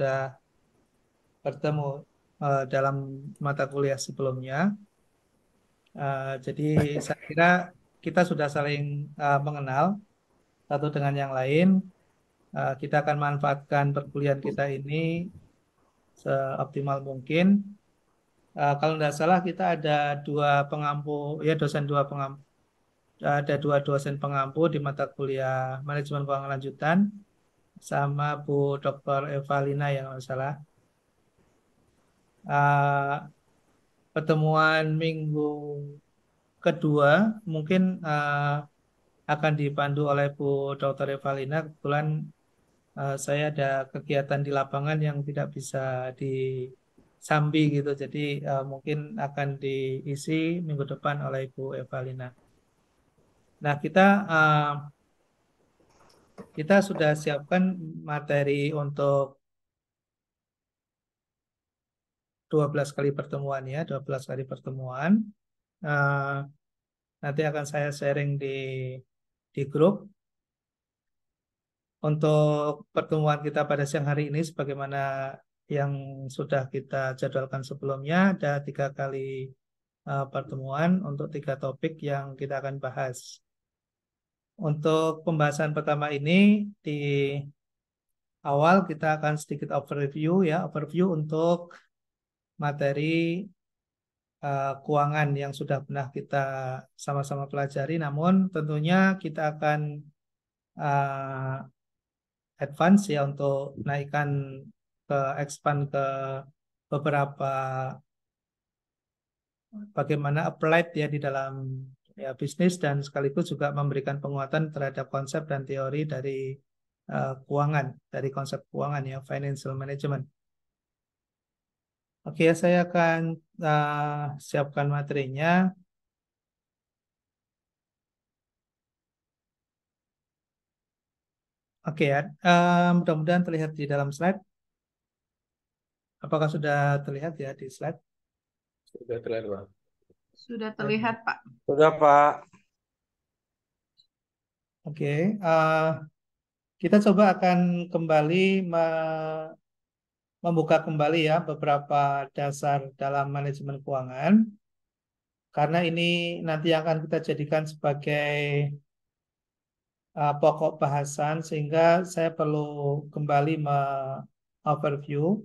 sudah bertemu dalam mata kuliah sebelumnya. Jadi saya kira kita sudah saling mengenal satu dengan yang lain. Kita akan manfaatkan perkuliahan kita ini seoptimal mungkin. Kalau tidak salah kita ada dua pengampu, ya dosen dua pengampu, ada dua dosen pengampu di mata kuliah manajemen keuangan lanjutan sama Bu Dr. Evalina yang nggak salah. Uh, Pertemuan minggu kedua mungkin akan dipandu oleh Bu Dr. Evalina. Kebetulan saya ada kegiatan di lapangan yang tidak bisa disambi gitu. Jadi mungkin akan diisi minggu depan oleh Bu Evalina. Nah, kita sudah siapkan materi untuk 12 kali pertemuan ya, 12 kali pertemuan. Eh, Nanti akan saya sharing di grup. Untuk pertemuan kita pada siang hari ini, sebagaimana yang sudah kita jadwalkan sebelumnya, ada 3 kali pertemuan untuk 3 topik yang kita akan bahas. Untuk pembahasan pertama ini, di awal kita akan sedikit overview ya, overview untuk materi keuangan yang sudah pernah kita sama-sama pelajari. Namun tentunya kita akan uh, advance ya untuk naikkan expand ke beberapa bagaimana applied ya di dalam ya bisnis dan sekaligus juga memberikan penguatan terhadap konsep dan teori dari keuangan, dari konsep keuangan ya, financial management. Oke, saya akan siapkan materinya. Oke ya, mudah-mudahan terlihat di dalam slide. Apakah sudah terlihat ya di slide? Sudah terlihat, Pak. Sudah terlihat, Pak. Sudah, Pak. Oke, kita coba akan kembali membuka kembali ya beberapa dasar dalam manajemen keuangan. Karena ini nanti akan kita jadikan sebagai pokok bahasan sehingga saya perlu kembali overview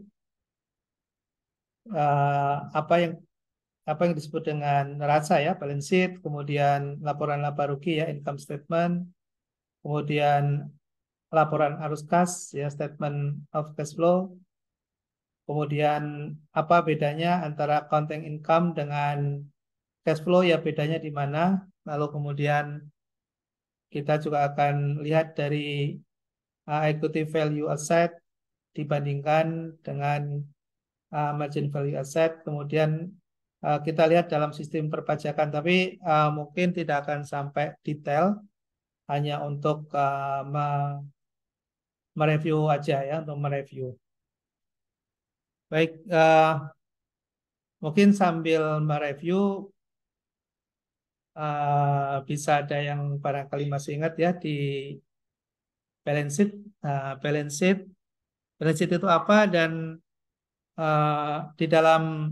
apa yang disebut dengan neraca ya, balance sheet, kemudian laporan laba rugi ya, income statement, kemudian laporan arus kas ya, statement of cash flow, kemudian apa bedanya antara accounting income dengan cash flow ya, bedanya di mana, lalu kemudian kita juga akan lihat dari equity value asset dibandingkan dengan margin value asset, kemudian kita lihat dalam sistem perpajakan, tapi mungkin tidak akan sampai detail, hanya untuk mereview aja ya, untuk mereview. Baik, mungkin sambil mereview bisa ada yang barangkali masih ingat ya di balance sheet. Balance sheet, balance sheet itu apa dan di dalam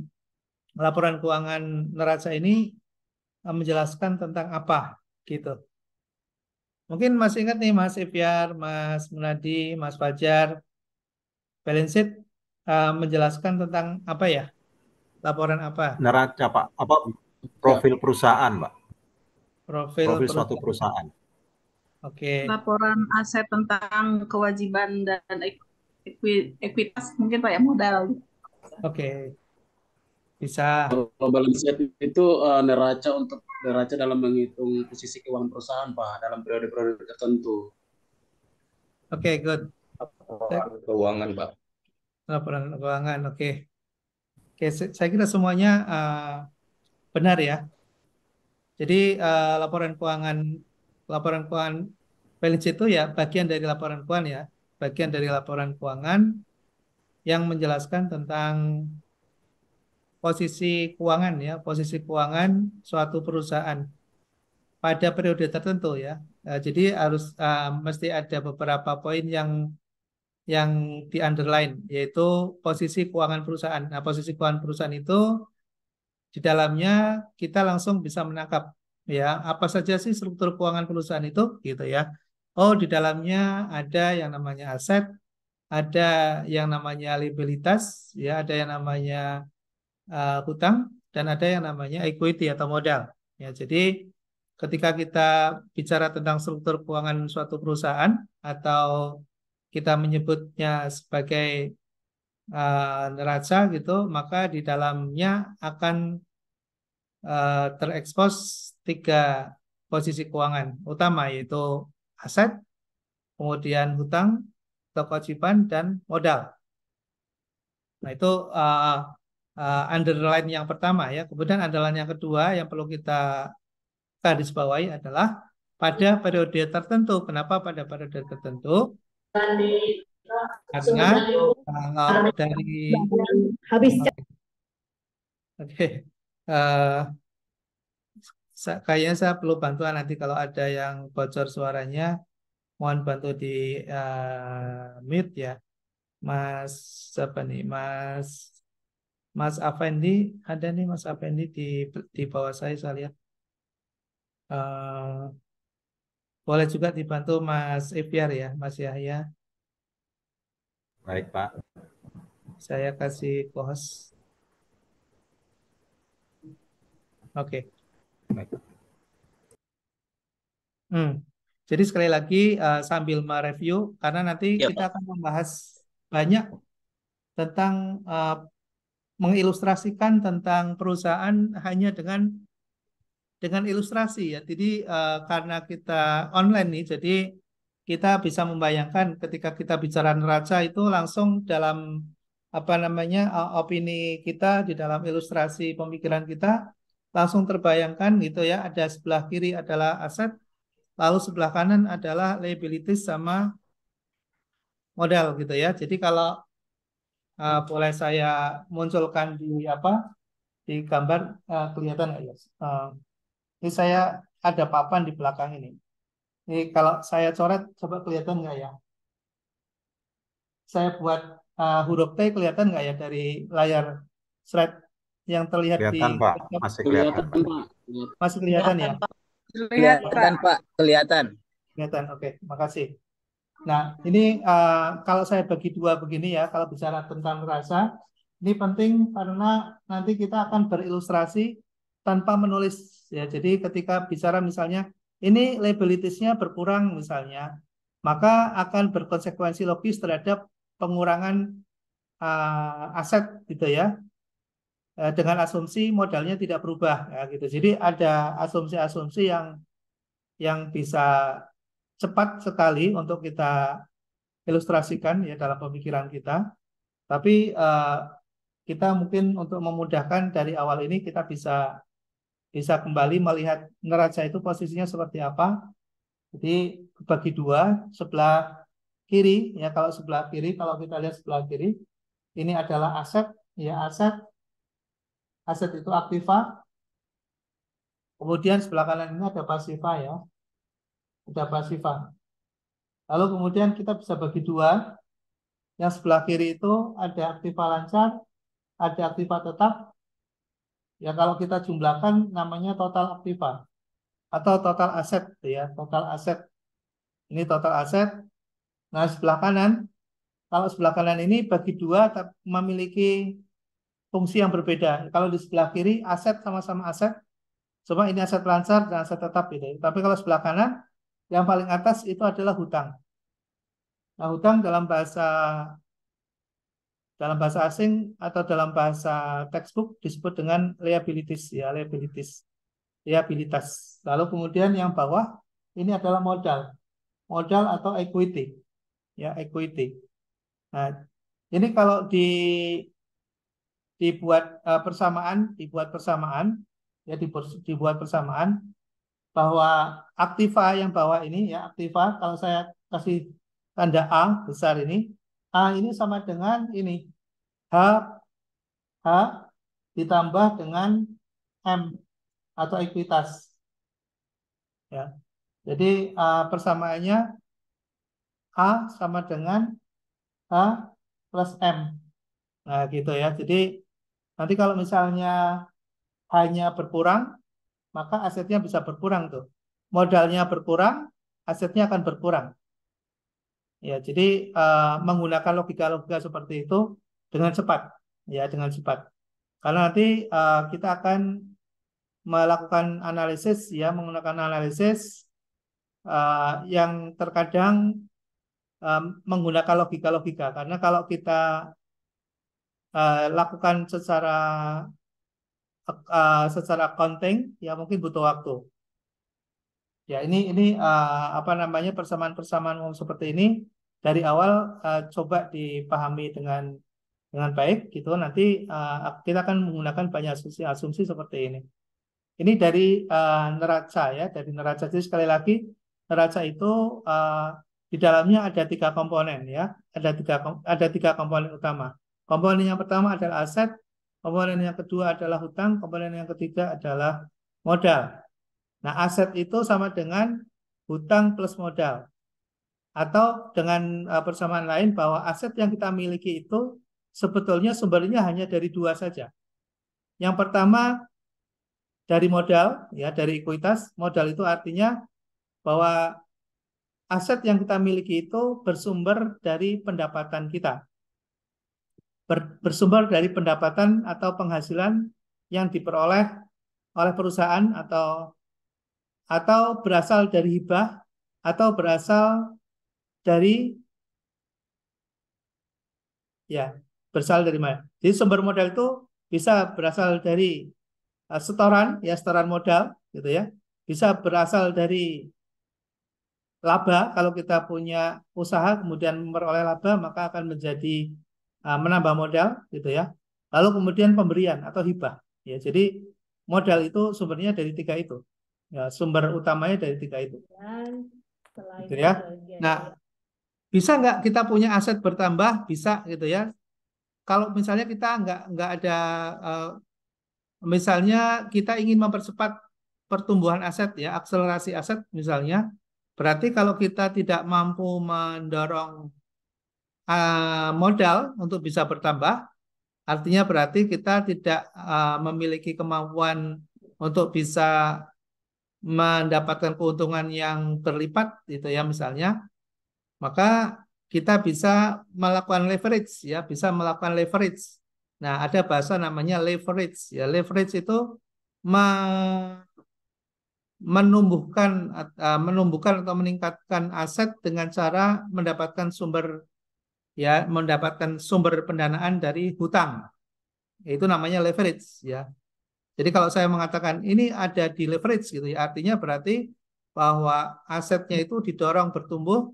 laporan keuangan neraca ini menjelaskan tentang apa gitu. Mungkin masih ingat nih Mas Ifyar, Mas Munadi, Mas Fajar, balance sheet menjelaskan tentang apa ya? Laporan apa? Neraca, Pak. Apa profil perusahaan, Pak? Profil Profil suatu perusahaan. perusahaan. Oke. Laporan aset tentang kewajiban dan ekuitas mungkin Pak ya, modal. Oke. Bisa. Kalau balance sheet itu neraca dalam menghitung posisi keuangan perusahaan, Pak, dalam periode-periode tertentu. Oke, good. Laporan keuangan, Pak. Laporan keuangan, oke. Oke, saya kira semuanya benar ya. Jadi laporan keuangan balance itu ya bagian dari laporan keuangan ya, bagian dari laporan keuangan yang menjelaskan tentang posisi keuangan ya, posisi keuangan suatu perusahaan pada periode tertentu ya. Jadi harus mesti ada beberapa poin yang yang di underline, yaitu posisi keuangan perusahaan. Nah, posisi keuangan perusahaan itu di dalamnya kita langsung bisa menangkap ya apa saja sih struktur keuangan perusahaan itu gitu ya. Oh, di dalamnya ada yang namanya aset, ada yang namanya liabilitas, ya, ada yang namanya hutang, dan ada yang namanya equity atau modal. Ya, jadi ketika kita bicara tentang struktur keuangan suatu perusahaan atau kita menyebutnya sebagai neraca gitu, maka di dalamnya akan terekspos 3 posisi keuangan utama, yaitu aset, kemudian hutang, kewajiban, dan modal. Nah, itu underline yang pertama ya. Kemudian underline yang kedua yang perlu kita garis bawahi adalah pada periode tertentu. Kenapa pada periode tertentu? Karena kalau dari habis oke, eh, kayaknya saya perlu bantuan nanti kalau ada yang bocor suaranya, mohon bantu di mute ya. Mas apa nih? Mas Afendi, ada nih Mas Afendi di bawah saya lihat. Boleh juga dibantu Mas Eviar ya, Mas Yahya. Baik, Pak. Saya kasih host. Oke. Baik. Jadi sekali lagi sambil mereview, karena nanti Ya, kita Pak. akan membahas banyak tentang mengilustrasikan tentang perusahaan hanya dengan ilustrasi ya. Jadi karena kita online nih, jadi kita bisa membayangkan ketika kita bicara neraca itu langsung dalam apa namanya opini kita di dalam ilustrasi pemikiran kita langsung terbayangkan gitu ya. Ada sebelah kiri adalah aset, lalu sebelah kanan adalah liabilities sama modal gitu ya. Jadi kalau boleh saya munculkan di gambar, kelihatan nggak ya? Ini saya ada papan di belakang ini. Ini kalau saya coret, coba kelihatan nggak ya? Saya buat huruf T, kelihatan nggak ya dari layar slide yang terlihat di Kelihatan, Pak. Masih kelihatan. Kelihatan, Pak. masih kelihatan ya? Kelihatan, Pak. Kelihatan. Kelihatan, oke, makasih. Nah, ini kalau saya bagi dua begini ya, kalau bicara tentang rasa, ini penting karena nanti kita akan berilustrasi tanpa menulis ya. Jadi ketika bicara misalnya ini liabilities-nya berkurang misalnya, maka akan berkonsekuensi logis terhadap pengurangan aset gitu ya. Dengan asumsi modalnya tidak berubah ya gitu. Jadi ada asumsi-asumsi yang bisa cepat sekali untuk kita ilustrasikan ya dalam pemikiran kita. Tapi kita mungkin untuk memudahkan dari awal ini kita bisa kembali melihat neraca itu posisinya seperti apa. Jadi bagi dua, sebelah kiri ya, kalau sebelah kiri, kalau kita lihat sebelah kiri ini adalah aset ya, aset itu aktiva. Kemudian sebelah kanan ini ada pasiva ya. Ada pasiva. Lalu kemudian kita bisa bagi dua. Yang sebelah kiri itu ada aktiva lancar, ada aktiva tetap. Ya kalau kita jumlahkan namanya total aktiva atau total aset ya, total aset. Ini total aset. Nah, sebelah kanan, kalau sebelah kanan ini bagi dua memiliki fungsi yang berbeda. Kalau di sebelah kiri aset sama-sama aset, cuma ini aset lancar dan aset tetap gitu. Tapi kalau sebelah kanan yang paling atas itu adalah hutang. Nah, hutang dalam bahasa asing atau dalam bahasa textbook disebut dengan liabilities ya, liabilitas. Lalu kemudian yang bawah ini adalah modal atau equity ya, equity. Nah, ini kalau dibuat persamaan ya, dibuat persamaan bahwa aktiva yang bawah ini ya, aktiva kalau saya kasih tanda A besar ini, A ini sama dengan ini H ditambah dengan M atau ekuitas ya. Jadi persamaannya A sama dengan A plus M. Nah, gitu ya. Jadi nanti kalau misalnya hanya berkurang, maka asetnya bisa berkurang tuh. Modalnya berkurang, asetnya akan berkurang. Ya, jadi menggunakan logika-logika seperti itu dengan cepat, ya, dengan cepat. Karena nanti kita akan melakukan analisis, ya, menggunakan analisis yang terkadang menggunakan logika-logika. Karena kalau kita lakukan secara accounting, ya mungkin butuh waktu. Ya, ini apa namanya, persamaan-persamaan umum seperti ini dari awal coba dipahami dengan baik gitu. Nanti kita akan menggunakan banyak asumsi seperti ini. Ini dari neraca, ya, dari neraca. Jadi sekali lagi neraca itu di dalamnya ada 3 komponen, ya, ada tiga komponen utama. Komponen yang pertama adalah aset, komponen yang kedua adalah hutang, komponen yang ketiga adalah modal. Nah, aset itu sama dengan hutang plus modal. Atau dengan persamaan lain bahwa aset yang kita miliki itu sebetulnya sumbernya hanya dari 2 saja. Yang pertama dari modal, ya, dari ekuitas. Modal itu artinya bahwa aset yang kita miliki itu bersumber dari pendapatan kita. Bersumber dari pendapatan atau penghasilan yang diperoleh oleh perusahaan atau berasal dari hibah atau berasal dari, ya, berasal dari mana? Jadi sumber modal itu bisa berasal dari setoran, ya, setoran modal gitu ya. Bisa berasal dari laba, kalau kita punya usaha kemudian memperoleh laba maka akan menjadi menambah modal gitu ya. Lalu kemudian pemberian atau hibah. Ya, jadi modal itu sumbernya dari 3 itu. Ya, sumber utamanya dari 3 itu. Gitu ya. Nah, bisa nggak kita punya aset bertambah? Bisa gitu ya. Kalau misalnya kita nggak ada, misalnya kita ingin mempercepat pertumbuhan aset, ya, akselerasi aset misalnya, berarti kalau kita tidak mampu mendorong modal untuk bisa bertambah, artinya berarti kita tidak memiliki kemampuan untuk bisa mendapatkan keuntungan yang berlipat, gitu ya misalnya, maka kita bisa melakukan leverage, ya, bisa melakukan leverage. Nah, ada bahasa namanya leverage, ya. Leverage itu menumbuhkan atau meningkatkan aset dengan cara mendapatkan sumber pendanaan dari hutang. Itu namanya leverage, ya. Jadi kalau saya mengatakan ini ada di leverage gitu ya, artinya berarti bahwa asetnya itu didorong bertumbuh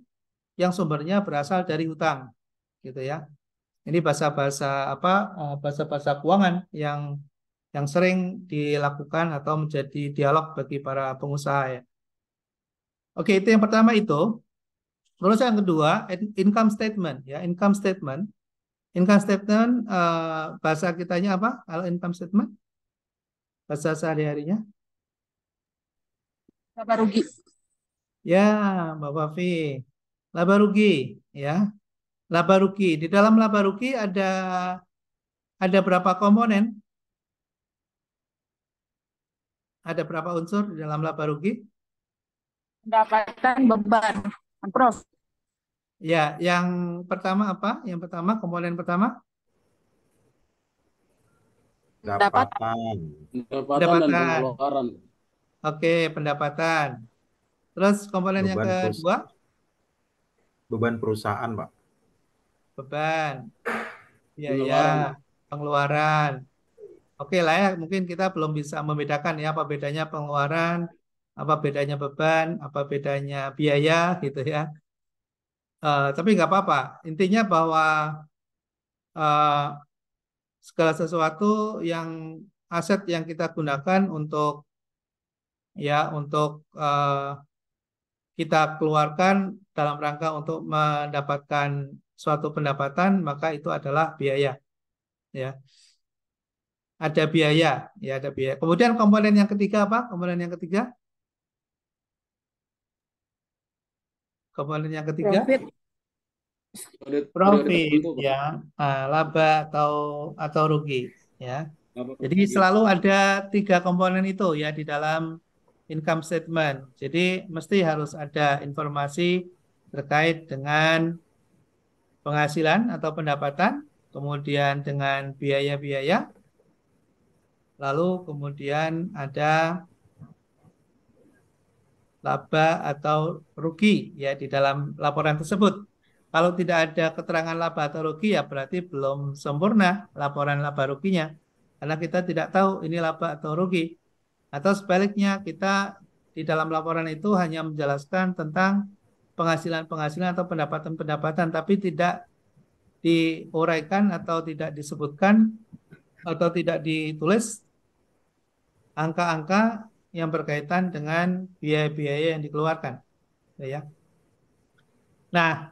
yang sumbernya berasal dari hutang, gitu ya. Ini bahasa-bahasa bahasa-bahasa keuangan yang sering dilakukan atau menjadi dialog bagi para pengusaha, ya. Oke, itu yang pertama itu. Terus yang kedua, income statement, ya, income statement. Income statement bahasa kitanya apa? Kalau income statement bahasa sehari-harinya? Laba rugi. Ya, Mbak Fafi. Laba rugi, ya. Laba rugi. Di dalam laba rugi ada berapa komponen? Ada berapa unsur di dalam laba rugi? Pendapatan beban. Prof. Ya, yang pertama apa? Yang pertama, komponen pertama? Pendapatan. Pendapatan dan Pendapatan. pengeluaran. Oke, pendapatan. Terus komponen yang kedua? Beban perusahaan, Pak. Beban. Ya, ya, Pengeluaran. pengeluaran. Oke lah, ya, mungkin kita belum bisa membedakan, ya, apa bedanya pengeluaran, apa bedanya beban, apa bedanya biaya gitu ya. Tapi nggak apa-apa. Intinya bahwa segala sesuatu yang aset yang kita gunakan untuk kita keluarkan dalam rangka untuk mendapatkan suatu pendapatan, maka itu adalah biaya, ya. Ada biaya, ya, ada biaya. Kemudian komponen yang ketiga apa? Komponen yang ketiga? Komponen yang ketiga? Profit. periode Profit tertentu, Pak. ya, laba atau rugi ya. Laba Jadi rugi. selalu ada 3 komponen itu ya di dalam income statement. Jadi mesti harus ada informasi terkait dengan penghasilan atau pendapatan, kemudian dengan biaya-biaya, lalu kemudian ada laba atau rugi ya di dalam laporan tersebut. Kalau tidak ada keterangan laba atau rugi ya berarti belum sempurna laporan laba ruginya. Karena kita tidak tahu ini laba atau rugi. Atau sebaliknya kita di dalam laporan itu hanya menjelaskan tentang penghasilan-penghasilan atau pendapatan-pendapatan tapi tidak diuraikan atau tidak disebutkan atau tidak ditulis angka-angka yang berkaitan dengan biaya-biaya yang dikeluarkan, ya. Nah,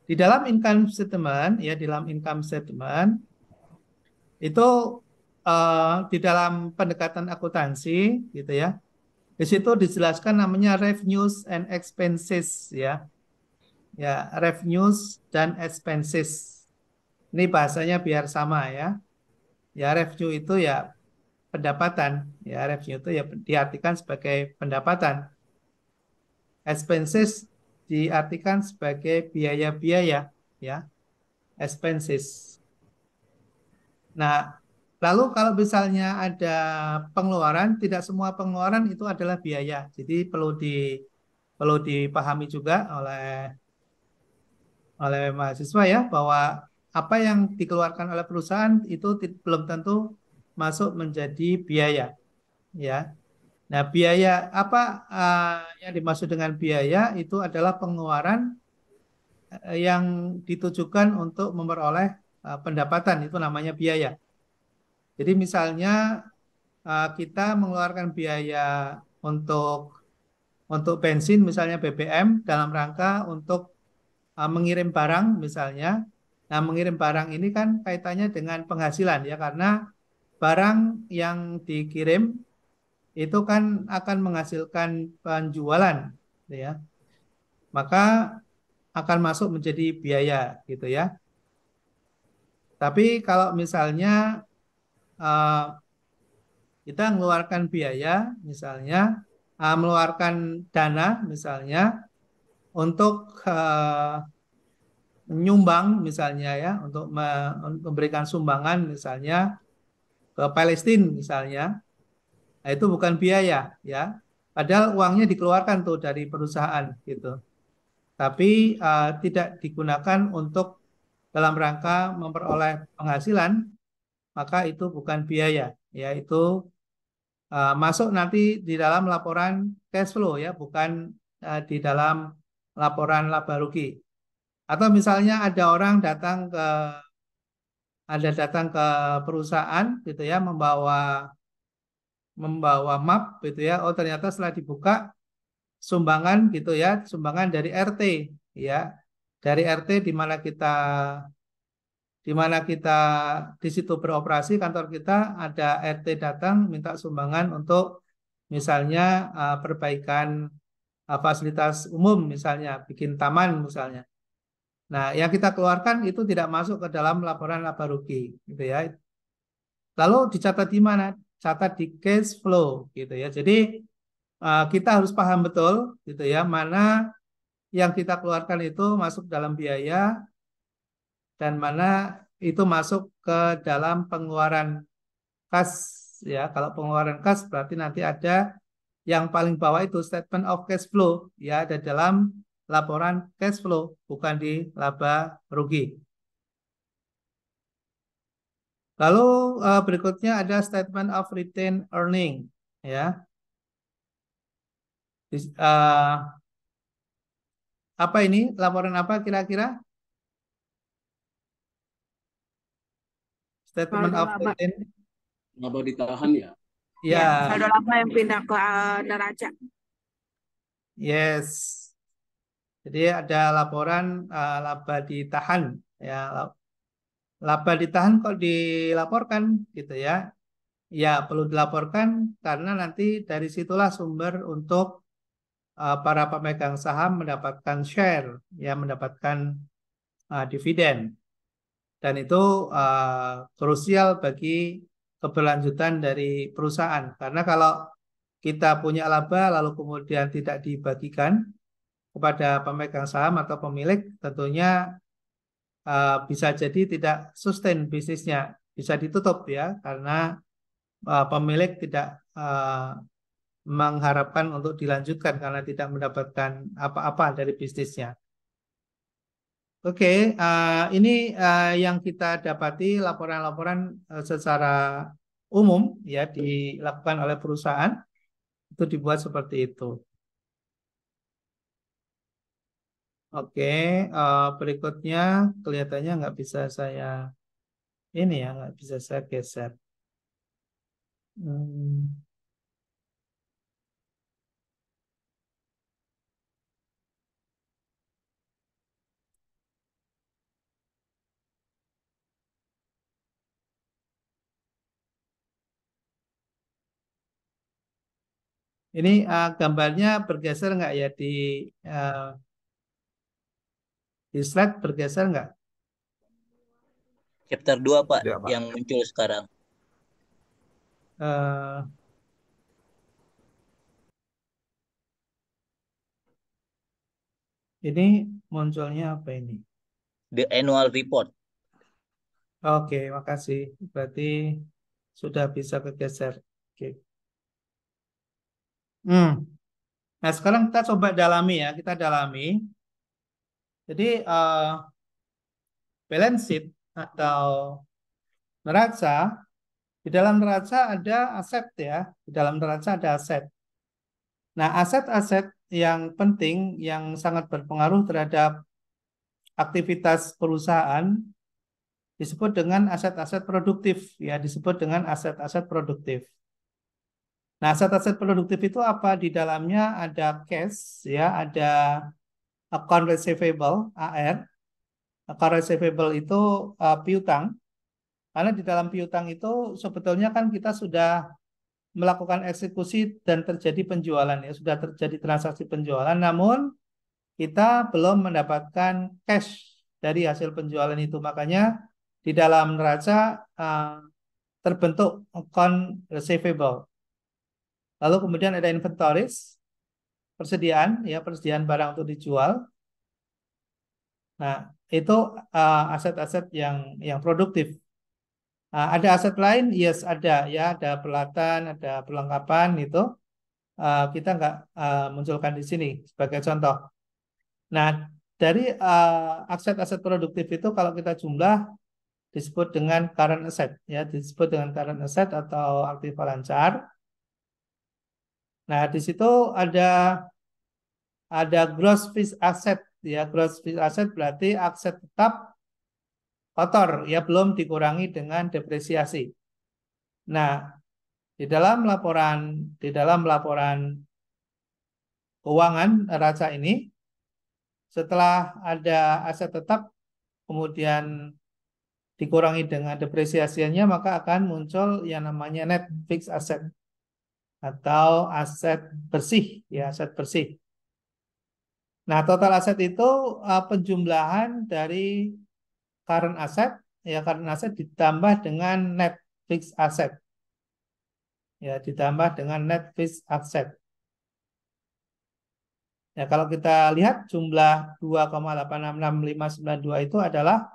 di dalam income statement, ya, di dalam income statement itu di dalam pendekatan akuntansi, gitu ya. Di situ dijelaskan namanya revenues and expenses, ya, ya, revenues dan expenses. Ini bahasanya biar sama ya. Ya, revenue itu ya pendapatan, ya, revenue itu ya diartikan sebagai pendapatan. Expenses diartikan sebagai biaya-biaya, ya, expenses. Nah, lalu kalau misalnya ada pengeluaran, tidak semua pengeluaran itu adalah biaya. Jadi perlu dipahami juga oleh mahasiswa ya bahwa apa yang dikeluarkan oleh perusahaan itu belum tentu masuk menjadi biaya, ya. Nah, biaya apa yang dimaksud dengan biaya itu adalah pengeluaran yang ditujukan untuk memperoleh pendapatan, itu namanya biaya. Jadi misalnya kita mengeluarkan biaya untuk bensin misalnya BBM dalam rangka untuk mengirim barang misalnya. Nah, mengirim barang ini kan kaitannya dengan penghasilan ya karena barang yang dikirim itu kan akan menghasilkan penjualan ya. Maka akan masuk menjadi biaya gitu ya. Tapi kalau misalnya kita mengeluarkan biaya, misalnya mengeluarkan dana, misalnya untuk menyumbang, misalnya ya, untuk memberikan sumbangan, misalnya ke Palestina, misalnya, nah, itu bukan biaya, ya. Padahal uangnya dikeluarkan tuh dari perusahaan, gitu. Tapi tidak digunakan untuk dalam rangka memperoleh penghasilan, maka itu bukan biaya, ya itu masuk nanti di dalam laporan cash flow ya, bukan di dalam laporan laba rugi. Atau misalnya ada datang ke perusahaan gitu ya, membawa map gitu ya. Oh, ternyata setelah dibuka sumbangan gitu ya, sumbangan dari RT ya. Dari RT di mana kita di situ beroperasi kantor kita, ada RT datang minta sumbangan untuk misalnya perbaikan fasilitas umum misalnya, bikin taman misalnya. Nah, yang kita keluarkan itu tidak masuk ke dalam laporan laba rugi gitu ya. Lalu dicatat di mana? Catat di cash flow gitu ya. Jadi kita harus paham betul gitu ya, mana yang kita keluarkan itu masuk dalam biaya dan mana itu masuk ke dalam pengeluaran kas ya. Kalau pengeluaran kas berarti nanti ada yang paling bawah itu statement of cash flow ya, ada dalam laporan cash flow bukan di laba rugi. Lalu berikutnya ada statement of retained earning ya. Apa ini? Laporan apa kira-kira? Statement Saldo of laba. retained. Laba ditahan ya. Ya, Ya, saldo laba yang pindah ke neraca. yes. Jadi ada laporan laba ditahan ya. Laba ditahan kok dilaporkan gitu ya. Ya, perlu dilaporkan karena nanti dari situlah sumber untuk para pemegang saham mendapatkan share, ya mendapatkan dividen. Dan itu krusial bagi keberlanjutan dari perusahaan. Karena kalau kita punya laba lalu kemudian tidak dibagikan kepada pemegang saham atau pemilik, tentunya bisa jadi tidak sustain bisnisnya, bisa ditutup ya, karena pemilik tidak mengharapkan untuk dilanjutkan karena tidak mendapatkan apa-apa dari bisnisnya. Oke, ini yang kita dapati laporan-laporan secara umum ya dilakukan oleh perusahaan, itu dibuat seperti itu. Oke, berikutnya kelihatannya nggak bisa saya nggak bisa saya geser. Ini gambarnya bergeser nggak ya di slide bergeser nggak? Chapter 2, Pak, Tidak, Pak. yang muncul sekarang. Ini munculnya apa ini? The annual report. Oke, makasih. Berarti sudah bisa kegeser. Oke. Nah, sekarang kita coba dalami ya. Kita dalami. Jadi, balance sheet atau neraca, di dalam neraca ada aset ya. Di dalam neraca ada aset. Nah, aset-aset yang penting, yang sangat berpengaruh terhadap aktivitas perusahaan, disebut dengan aset-aset produktif. Ya, disebut dengan aset-aset produktif. Nah, aset-aset produktif itu apa? Di dalamnya ada cash, ya, ada account receivable (AR). Account receivable itu piutang. Karena di dalam piutang itu sebetulnya kan kita sudah melakukan eksekusi dan terjadi penjualan ya, sudah terjadi transaksi penjualan, namun kita belum mendapatkan cash dari hasil penjualan itu. Makanya di dalam neraca terbentuk account receivable. Lalu kemudian ada inventories, persediaan barang untuk dijual. Nah, itu aset-aset yang produktif. Ada aset lain, yes ada ya, ada peralatan, ada perlengkapan itu. Kita nggak munculkan di sini sebagai contoh. Nah, dari aset-aset produktif itu kalau kita jumlah disebut dengan current asset ya, disebut dengan current asset atau aktiva lancar. Nah, di situ ada gross fixed asset ya. Gross fixed asset berarti aset tetap kotor ya, belum dikurangi dengan depresiasi. Nah, di dalam laporan keuangan neraca ini, setelah ada aset tetap kemudian dikurangi dengan depresiasinya, maka akan muncul yang namanya net fixed asset atau aset bersih ya, aset bersih. Nah, total aset itu penjumlahan dari current asset ya, current asset ditambah dengan net fixed asset. Ya, ditambah dengan net fixed asset. Ya, kalau kita lihat jumlah 2,866592 itu adalah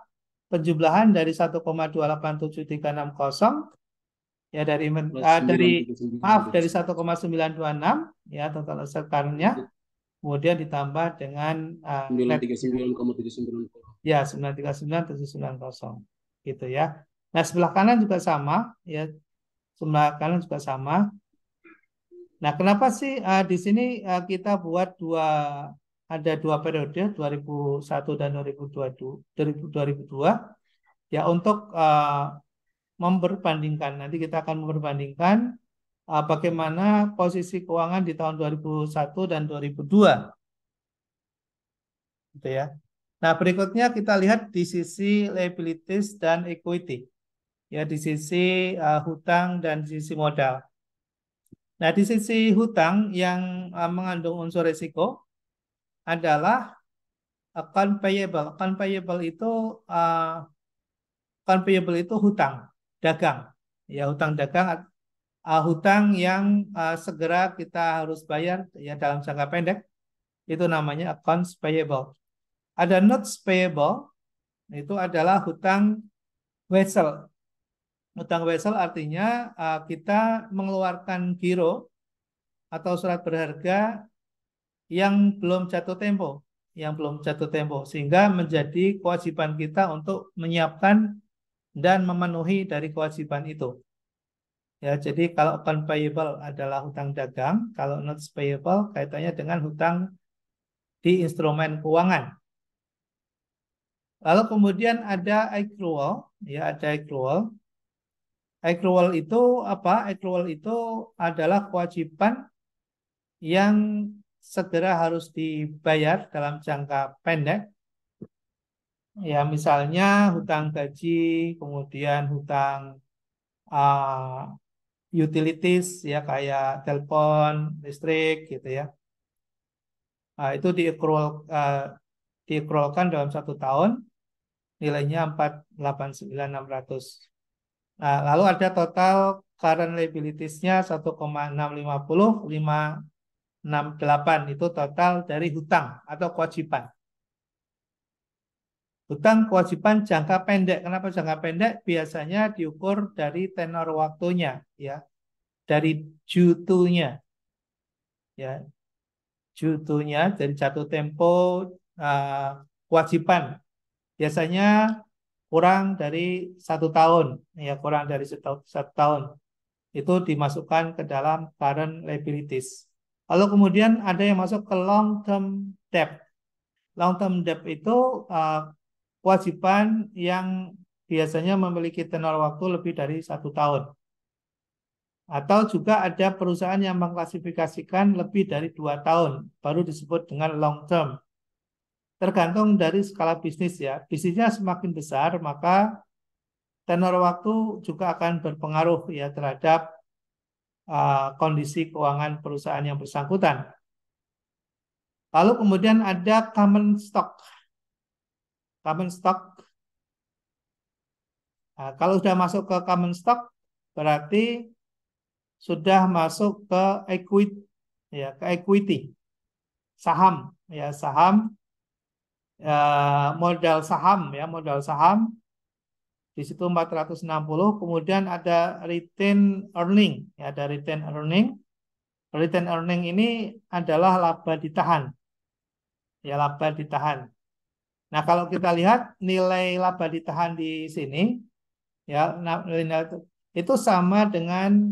penjumlahan dari 1,28730 ya, dari 1,926 ya total aset current-nya, kemudian ditambah dengan net 939,790. ya 939,790 gitu ya. Nah, sebelah kanan juga sama ya. Sebelah kanan juga sama. Nah, kenapa sih di sini kita buat ada dua periode 2001 dan 2002 ya, untuk memperbandingkan. Nanti kita akan memperbandingkan bagaimana posisi keuangan di tahun 2001 dan 2002. Gitu ya. Nah, berikutnya kita lihat di sisi liabilities dan equity. Ya, di sisi hutang dan di sisi modal. Nah, di sisi hutang yang mengandung unsur risiko adalah account payable. Account payable itu hutang dagang. Ya, hutang dagang, hutang yang segera kita harus bayar ya dalam jangka pendek. Itu namanya accounts payable. Ada notes payable, itu adalah hutang wesel. Hutang wesel artinya kita mengeluarkan giro atau surat berharga yang belum jatuh tempo, sehingga menjadi kewajiban kita untuk menyiapkan dan memenuhi dari kewajiban itu. Ya, jadi kalau account payable adalah hutang dagang, kalau notes payable kaitannya dengan hutang di instrumen keuangan. Lalu kemudian ada accrual, ya ada accrual. Accrual itu apa? Accrual itu adalah kewajiban yang segera harus dibayar dalam jangka pendek. Ya, misalnya hutang gaji, kemudian hutang utilities ya kayak telepon, listrik gitu ya. Itu diaccrualkan dalam 1 tahun, nilainya 489.600. Nah, lalu ada total current liabilities-nya 1,650568, itu total dari hutang atau kewajiban. Hutang kewajiban jangka pendek. Kenapa jangka pendek? Biasanya diukur dari tenor waktunya, ya, dari jutunya, ya, jutunya dari jatuh tempo kewajiban. Biasanya kurang dari 1 tahun, ya, kurang dari satu tahun. Itu dimasukkan ke dalam current liabilities. Lalu kemudian ada yang masuk ke long term debt. Long term debt itu kewajiban yang biasanya memiliki tenor waktu lebih dari 1 tahun. Atau juga ada perusahaan yang mengklasifikasikan lebih dari 2 tahun, baru disebut dengan long term. Tergantung dari skala bisnis ya. Bisnisnya semakin besar, maka tenor waktu juga akan berpengaruh ya terhadap kondisi keuangan perusahaan yang bersangkutan. Lalu kemudian ada common stock. Common stock. Nah, kalau sudah masuk ke common stock, berarti sudah masuk ke equity, ya, ke equity, saham, ya, saham, modal saham, ya, modal saham. Di situ 460, kemudian ada retain earning, ya, ada retain earning. Retain earning ini adalah laba ditahan, ya, laba ditahan. Nah, kalau kita lihat nilai laba ditahan di sini, ya, nilai itu sama dengan,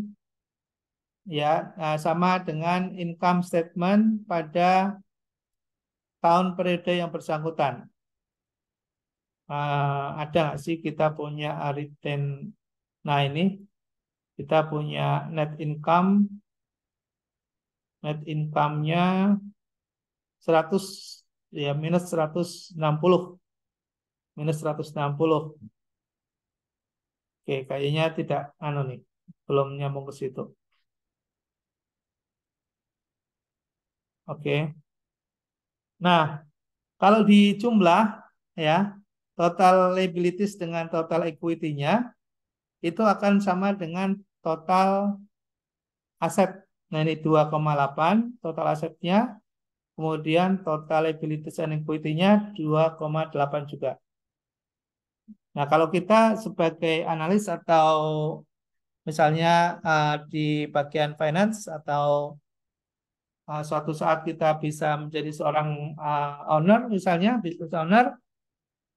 ya, sama dengan income statement pada tahun periode yang bersangkutan. Ada nggak sih kita punya retain? Nah, ini kita punya net income-nya 100, ya, minus 160. Oke, kayaknya tidak nih, belum nyambung ke situ. Oke. Nah, kalau di jumlah, ya, total liabilities dengan total equity-nya itu akan sama dengan total aset. Nah, ini 2,8 total asetnya, kemudian total liabilities and equity-nya 2,8 juga. Nah, kalau kita sebagai analis atau misalnya di bagian finance atau suatu saat kita bisa menjadi seorang owner, misalnya business owner,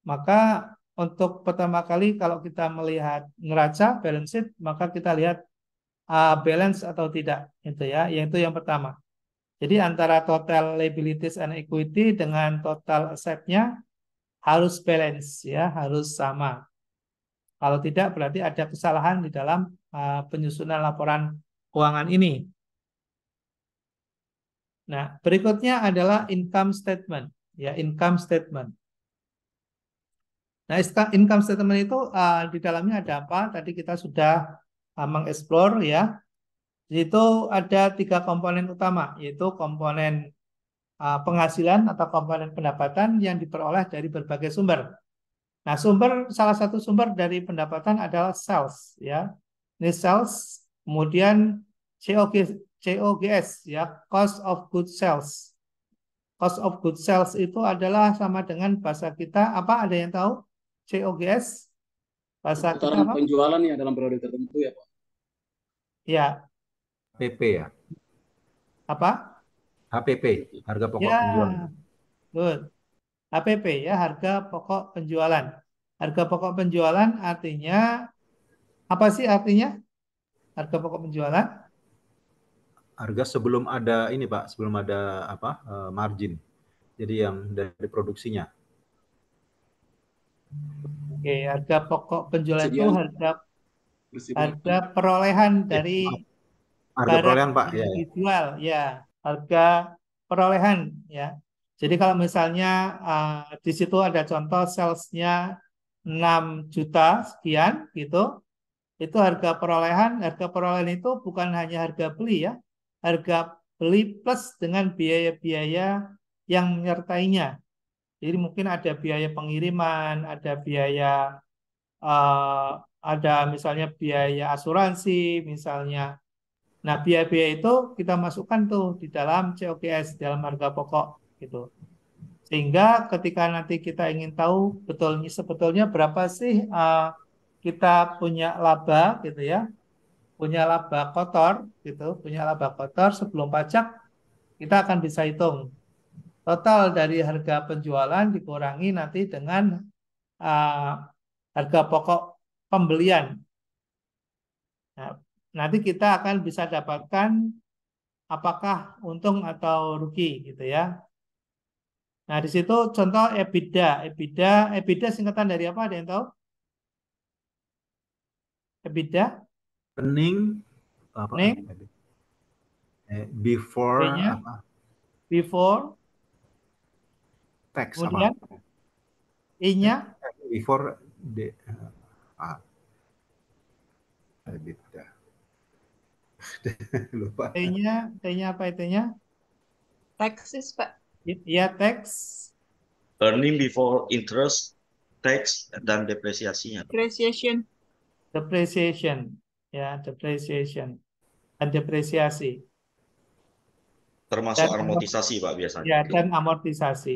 maka untuk pertama kali kalau kita melihat neraca balance sheet, maka kita lihat balance atau tidak, itu ya, yaitu yang pertama. Jadi antara total liabilities and equity dengan total asetnya harus balance, ya, harus sama. Kalau tidak berarti ada kesalahan di dalam penyusunan laporan keuangan ini. Nah, berikutnya adalah income statement, ya, income statement. Nah, income statement itu di dalamnya ada apa? Tadi kita sudah mengeksplor, ya. Itu ada 3 komponen utama, yaitu komponen penghasilan atau komponen pendapatan yang diperoleh dari berbagai sumber. Nah, salah satu sumber dari pendapatan adalah sales, ya. Ini sales, kemudian COGS, ya, cost of goods sales. Cost of goods sales itu adalah sama dengan bahasa kita apa? Ada yang tahu? COGS bahasa kita Putaran apa? penjualan ya dalam periode tertentu ya Pak. Ya, HPP ya. apa? HPP, harga pokok penjualan. Ya, good. HPP ya, harga pokok penjualan. Harga pokok penjualan artinya apa sih artinya? Harga pokok penjualan? Harga sebelum ada ini Pak, sebelum ada apa margin. Jadi yang dari produksinya. Oke, harga pokok penjualan itu Persediaan bersih. perolehan dari Harga barang perolehan Pak, yang ya, ya. dijual, ya, harga perolehan, ya. Jadi kalau misalnya di situ ada contoh salesnya 6 juta sekian gitu, itu harga perolehan itu bukan hanya harga beli ya, harga beli plus dengan biaya-biaya yang menyertainya. Jadi mungkin ada biaya pengiriman, ada biaya eh, ada misalnya biaya asuransi misalnya. Nah, biaya-biaya itu kita masukkan tuh di dalam COGS, dalam harga pokok gitu. Sehingga ketika nanti kita ingin tahu sebetulnya berapa sih kita punya laba gitu ya, punya laba kotor gitu, punya laba kotor sebelum pajak, kita akan bisa hitung total dari harga penjualan dikurangi nanti dengan uh, harga pokok pembelian. Nah, nanti kita akan bisa dapatkan apakah untung atau rugi gitu ya. Nah, di situ contoh EBITDA. EBITDA singkatan dari apa? Ada yang tahu? EBITDA, Earning apa? nih, Before B-nya, apa? before, Tax apa? kemudian I-nya, Before the EBITDA. Lupa. T-nya apa T-nya? Taxes, Pak. Ya, tax, Earning before interest, tax, dan depresiasinya. Depreciation. depreciation, ya, dan depresiasi. Termasuk Dan amortisasi, Pak, biasanya. ya, Oke. dan amortisasi.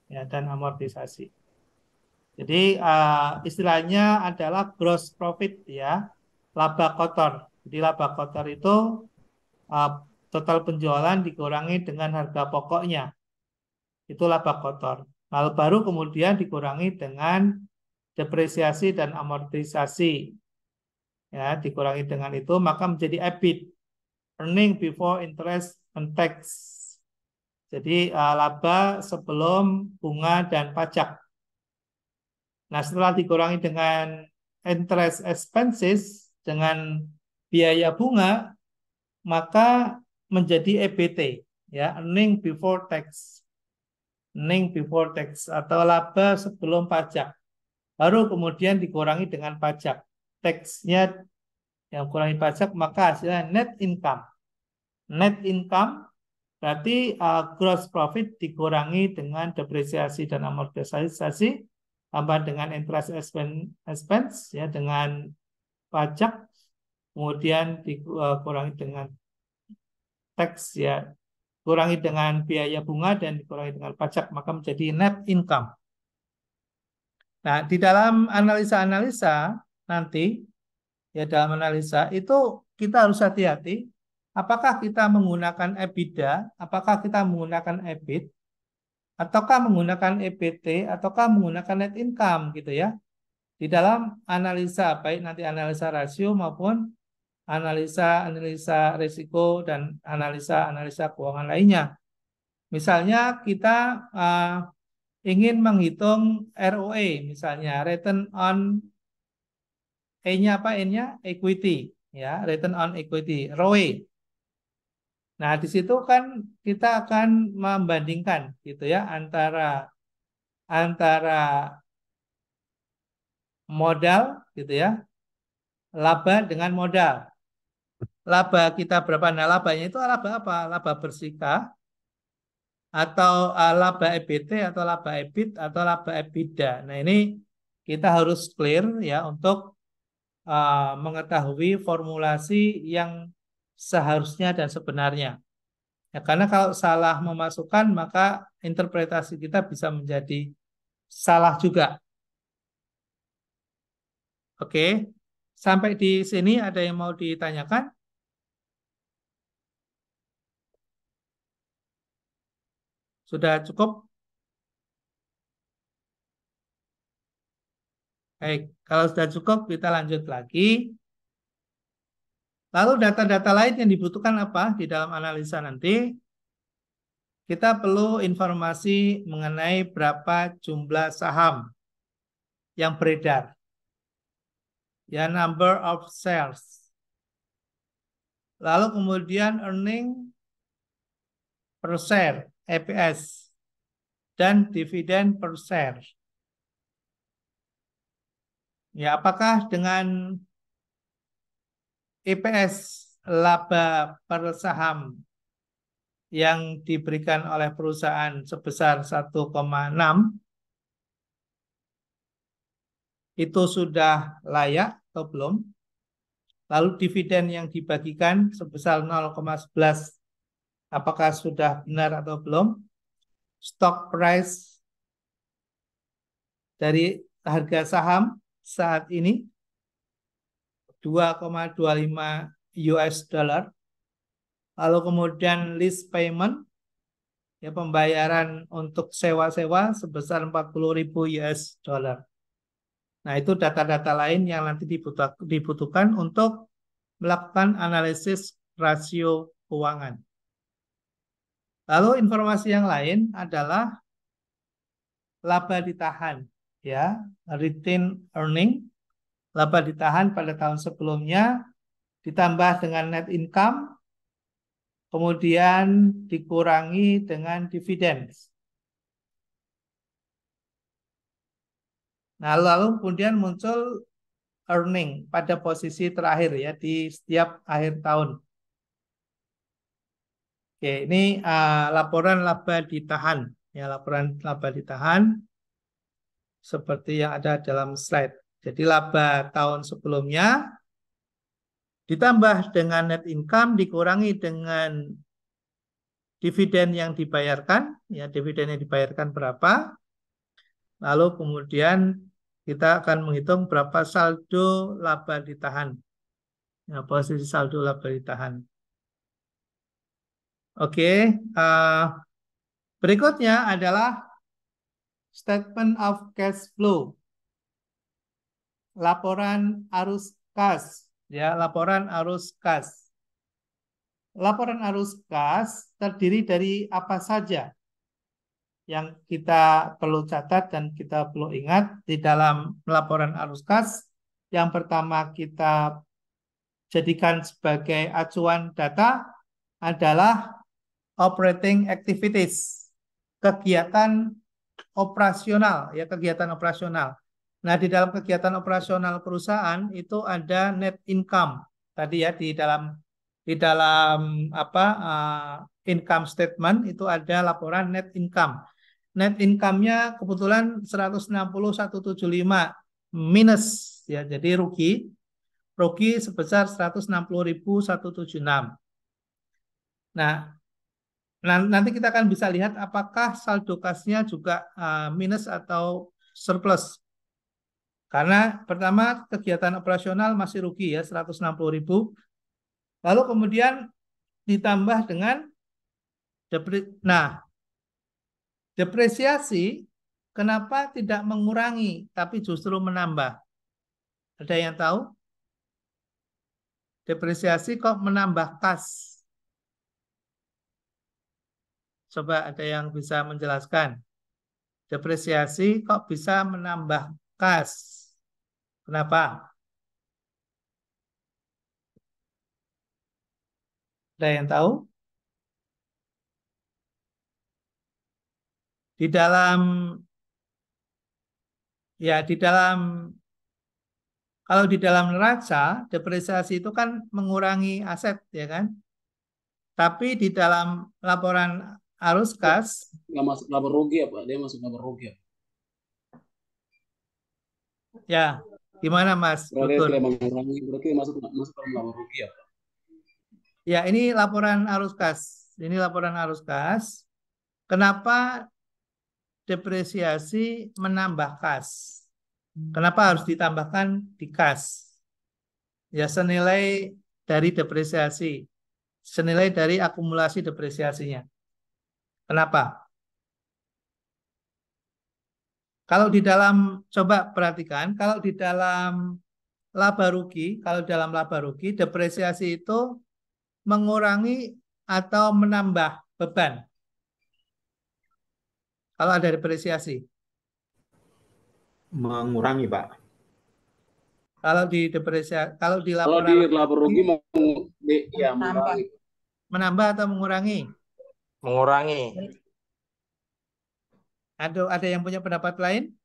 Ya, dan amortisasi. Jadi istilahnya adalah gross profit ya, laba kotor. Jadi laba kotor itu uh, total penjualan dikurangi dengan harga pokoknya. Itu laba kotor. Lalu baru kemudian dikurangi dengan depresiasi dan amortisasi. Ya, dikurangi dengan itu maka menjadi EBIT, earning before interest and tax. Jadi laba sebelum bunga dan pajak. Nah, setelah dikurangi dengan interest expenses, dengan biaya bunga, maka menjadi EBT, ya, earning before tax. Earning before tax atau laba sebelum pajak. Baru kemudian dikurangi dengan pajak. Taxnya yang kurangi pajak, maka hasilnya net income. Net income berarti gross profit dikurangi dengan depresiasi dan amortisasi, tambah dengan interest expense, ya, dengan pajak, kemudian dikurangi dengan tax, ya, kurangi dengan biaya bunga dan dikurangi dengan pajak, maka menjadi net income. Nah, di dalam analisa-analisa nanti, ya, dalam analisa itu kita harus hati-hati. Apakah kita menggunakan EBITDA, apakah kita menggunakan EBIT, ataukah menggunakan EBT, ataukah menggunakan net income gitu ya. Di dalam analisa, baik nanti analisa rasio maupun analisa risiko dan analisa keuangan lainnya. Misalnya kita ingin menghitung ROE, misalnya return on E-nya apa? N-nya equity, ya, return on equity, ROE. Nah, di situ kan kita akan membandingkan gitu ya antara modal gitu ya, laba dengan modal. laba kita berapa? Nah, labanya itu laba apa? Laba bersihkah? Atau laba EBT atau laba EBIT atau laba EBITDA. Nah, ini kita harus clear ya untuk mengetahui formulasi yang seharusnya dan sebenarnya. Ya, karena kalau salah memasukkan maka interpretasi kita bisa menjadi salah juga. Oke, sampai di sini ada yang mau ditanyakan? Sudah cukup? Baik, kalau sudah cukup kita lanjut lagi. Lalu data-data lain yang dibutuhkan apa di dalam analisa nanti? Kita perlu informasi mengenai berapa jumlah saham yang beredar. Ya, number of shares. Lalu kemudian earning per share, EPS, dan dividen per share. Ya, apakah dengan EPS laba per saham yang diberikan oleh perusahaan sebesar 1,6 itu sudah layak atau belum? Lalu dividen yang dibagikan sebesar 0,11 apakah sudah benar atau belum? Stock price dari harga saham saat ini 2,25 US dollar. Lalu kemudian lease payment, ya pembayaran untuk sewa-sewa sebesar 40.000 US dollar. Nah, itu data-data lain yang nanti dibutuhkan untuk melakukan analisis rasio keuangan. Lalu informasi yang lain adalah laba ditahan, ya, retained earning, laba ditahan pada tahun sebelumnya ditambah dengan net income, kemudian dikurangi dengan dividen. Nah, lalu kemudian muncul earning pada posisi terakhir ya di setiap akhir tahun. Oke, ini laporan laba ditahan ya, laporan laba ditahan seperti yang ada dalam slide. Jadi laba tahun sebelumnya ditambah dengan net income dikurangi dengan dividen yang dibayarkan, ya dividen yang dibayarkan berapa. Lalu kemudian kita akan menghitung berapa saldo laba ditahan. Ya, posisi saldo laba ditahan. Oke, berikutnya adalah statement of cash flow. Laporan arus kas, ya, laporan arus kas. Laporan arus kas terdiri dari apa saja yang kita perlu catat dan kita perlu ingat di dalam laporan arus kas. Yang pertama kita jadikan sebagai acuan data adalah operating activities, kegiatan operasional, ya kegiatan operasional. Nah, di dalam kegiatan operasional perusahaan itu ada net income tadi ya di dalam apa income statement itu ada laporan net income. Net income-nya kebetulan 160.175 minus ya, jadi rugi sebesar 160.176. Nah, nanti kita akan bisa lihat apakah saldo kasnya juga minus atau surplus. Karena pertama kegiatan operasional masih rugi ya 160.000. Lalu kemudian ditambah dengan depresiasi kenapa tidak mengurangi tapi justru menambah? Ada yang tahu? Depresiasi kok menambah kas? Coba ada yang bisa menjelaskan. Depresiasi kok bisa menambah kas? Kenapa? Ada yang tahu? Di dalam Kalau di dalam neraca, depresiasi itu kan mengurangi aset, ya kan? Tapi di dalam laporan arus kas, Nggak masuk laba rugi ya Pak? Dia masuk laba rugi ya? ya gimana Mas Berarti dia Guntur? tidak mengurangi, berarti dia masuk dalam laba rugi ya Pak? Ya, ini laporan arus kas. Ini laporan arus kas. Kenapa depresiasi menambah kas? Kenapa harus ditambahkan di kas? Ya, senilai dari depresiasi. Senilai dari akumulasi depresiasinya. Kenapa? Kalau di dalam, coba perhatikan, kalau di dalam laba rugi, depresiasi itu mengurangi atau menambah beban. Kalau ada depresiasi. Mengurangi, Pak. Kalau di depresiasi, kalau di Kalau laporan di laba rugi ya mengurangi. menambah atau mengurangi? Mengurangi. Ada yang punya pendapat lain?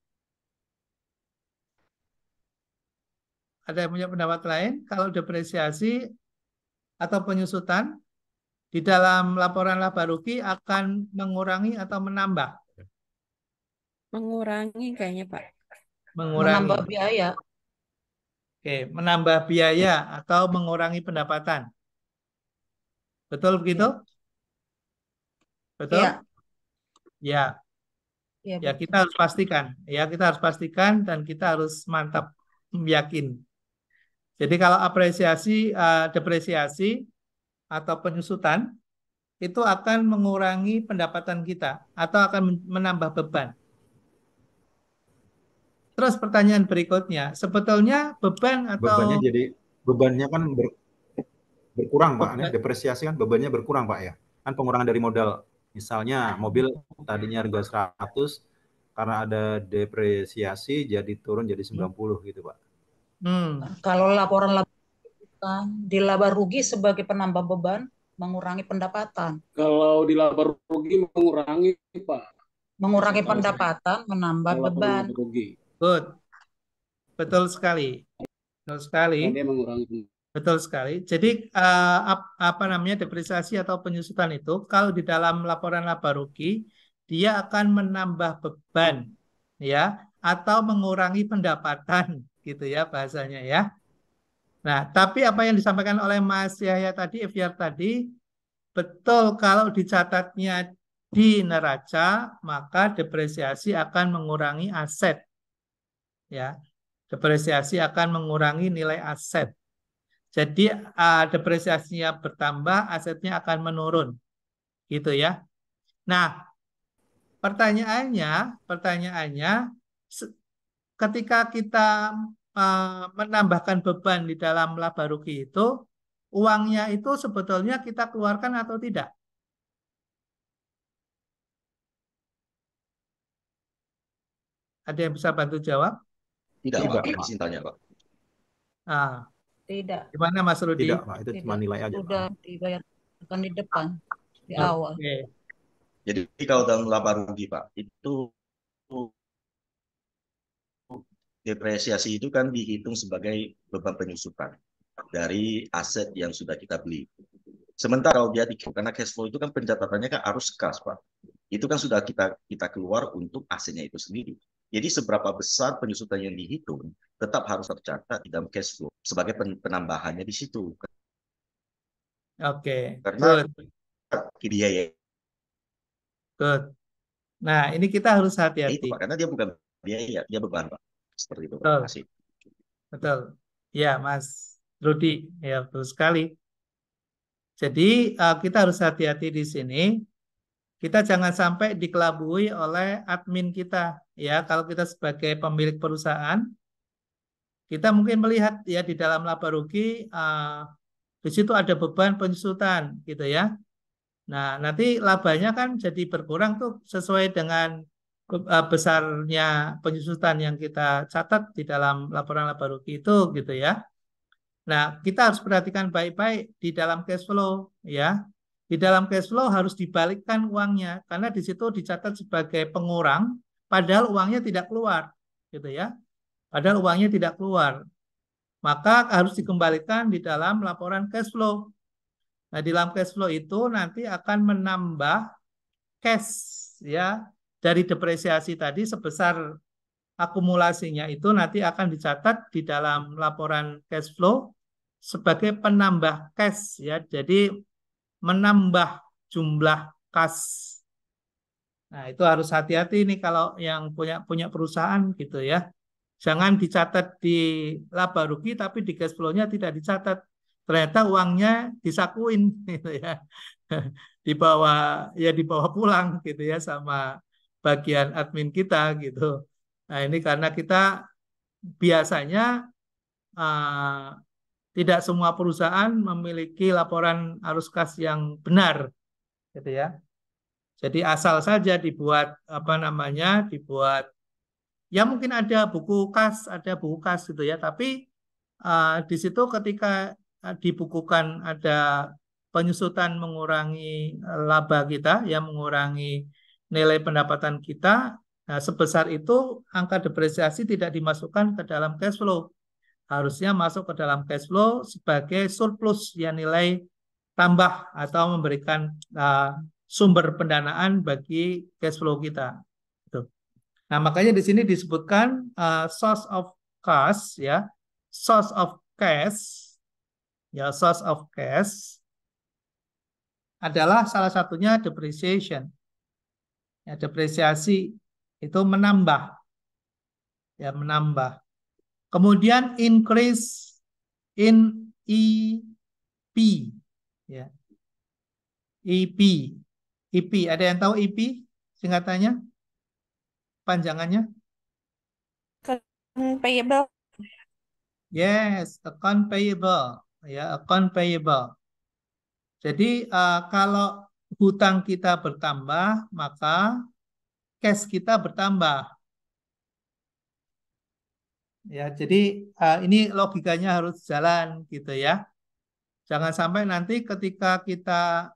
Ada yang punya pendapat lain? Kalau depresiasi atau penyusutan di dalam laporan laba rugi akan mengurangi atau menambah? Mengurangi kayaknya, Pak. Mengurangi. Menambah biaya. Oke, menambah biaya atau mengurangi pendapatan. Betul begitu? Betul? Iya. Ya. Iya, Ya, betul. kita harus pastikan. Ya, kita harus pastikan dan kita harus mantap yakin. Jadi kalau depresiasi atau penyusutan itu akan mengurangi pendapatan kita atau akan menambah beban. Terus pertanyaan berikutnya, sebetulnya beban atau bebannya kan berkurang, Pak. Depresiasi kan bebannya berkurang, Pak, ya. Kan pengurangan dari modal. Misalnya mobil tadinya harga 100, karena ada depresiasi jadi turun jadi 90 gitu, Pak. Kalau laporan laba di laba rugi sebagai penambah beban, mengurangi pendapatan. Kalau di laba rugi mengurangi, Pak. Mengurangi pendapatan, menambah beban. Good. Betul sekali. Betul sekali. Dan dia mengurangi. Betul sekali. Jadi depresiasi atau penyusutan itu kalau di dalam laporan laba rugi dia akan menambah beban ya atau mengurangi pendapatan gitu ya bahasanya ya. Nah, tapi apa yang disampaikan oleh Mas Yahya tadi, FYR tadi betul kalau dicatatnya di neraca maka depresiasi akan mengurangi aset ya. Depresiasi akan mengurangi nilai aset. Jadi depresiasinya bertambah, asetnya akan menurun. Gitu ya. Nah, pertanyaannya ketika kita menambahkan beban di dalam laba rugi itu, uangnya itu sebetulnya kita keluarkan atau tidak? Ada yang bisa bantu jawab? Tidak, Pak. Izin tanya, Pak. Tidak. Gimana Mas Rudi? Tidak, Pak. Itu cuma nilai aja. Sudah dibayarkan di depan, di awal. Jadi kalau dalam laba rugi, Pak, itu depresiasi itu kan dihitung sebagai beban penyusutan dari aset yang sudah kita beli. Sementara kalau dia karena cash flow itu kan pencatatannya kan arus kas, Pak. Itu kan sudah kita keluar untuk asetnya itu sendiri. Jadi seberapa besar penyusutan yang dihitung tetap harus tercatat di dalam cash flow sebagai penambahannya di situ. Oke. Karena biaya. Good. Nah, ini kita harus hati-hati. Itu, Pak, karena dia bukan biaya, dia beban, Pak. Seperti itu, Pak. Betul. Terima kasih. Betul. Ya, Mas Rudi. Ya, betul sekali. Jadi, kita harus hati-hati di sini. Kita jangan sampai dikelabui oleh admin kita. Ya, kalau kita sebagai pemilik perusahaan, kita mungkin melihat ya di dalam laba rugi, di situ ada beban penyusutan, gitu ya. Nah, nanti labanya kan jadi berkurang tuh sesuai dengan besarnya penyusutan yang kita catat di dalam laporan laba rugi itu gitu ya. Nah, kita harus perhatikan baik-baik di dalam cash flow ya. Di dalam cash flow harus dibalikkan uangnya karena di situ dicatat sebagai pengurang padahal uangnya tidak keluar gitu ya. Padahal uangnya tidak keluar. maka harus dikembalikan di dalam laporan cash flow. Nah, di dalam cash flow itu nanti akan menambah cash ya dari depresiasi tadi sebesar akumulasinya itu nanti akan dicatat di dalam laporan cash flow sebagai penambah cash ya. Jadi menambah jumlah kas. Nah, itu harus hati-hati nih kalau yang punya perusahaan gitu ya. Jangan dicatat di laba rugi tapi di cash flow-nya tidak dicatat. Ternyata uangnya disakuin gitu ya. dibawa pulang gitu ya sama bagian admin kita gitu. Nah, ini karena kita biasanya tidak semua perusahaan memiliki laporan arus kas yang benar gitu ya. Jadi asal saja dibuat dibuat ya mungkin ada buku kas gitu ya, tapi di situ ketika dibukukan ada penyusutan mengurangi laba kita, ya mengurangi nilai pendapatan kita, nah sebesar itu angka depresiasi tidak dimasukkan ke dalam cash flow. Harusnya masuk ke dalam cash flow sebagai surplus, ya nilai tambah atau memberikan sumber pendanaan bagi cash flow kita. Nah, makanya di sini disebutkan source of cash ya, source of cash ya, source of cash adalah salah satunya depreciation. Ya, depresiasi itu menambah ya, menambah. Kemudian increase in EP ya. EP ada yang tahu EP singkatannya? Panjangannya? Payable. Yes, account payable. Ya, account payable. Jadi kalau hutang kita bertambah, maka cash kita bertambah. Ya, jadi ini logikanya harus jalan gitu ya. Jangan sampai nanti ketika kita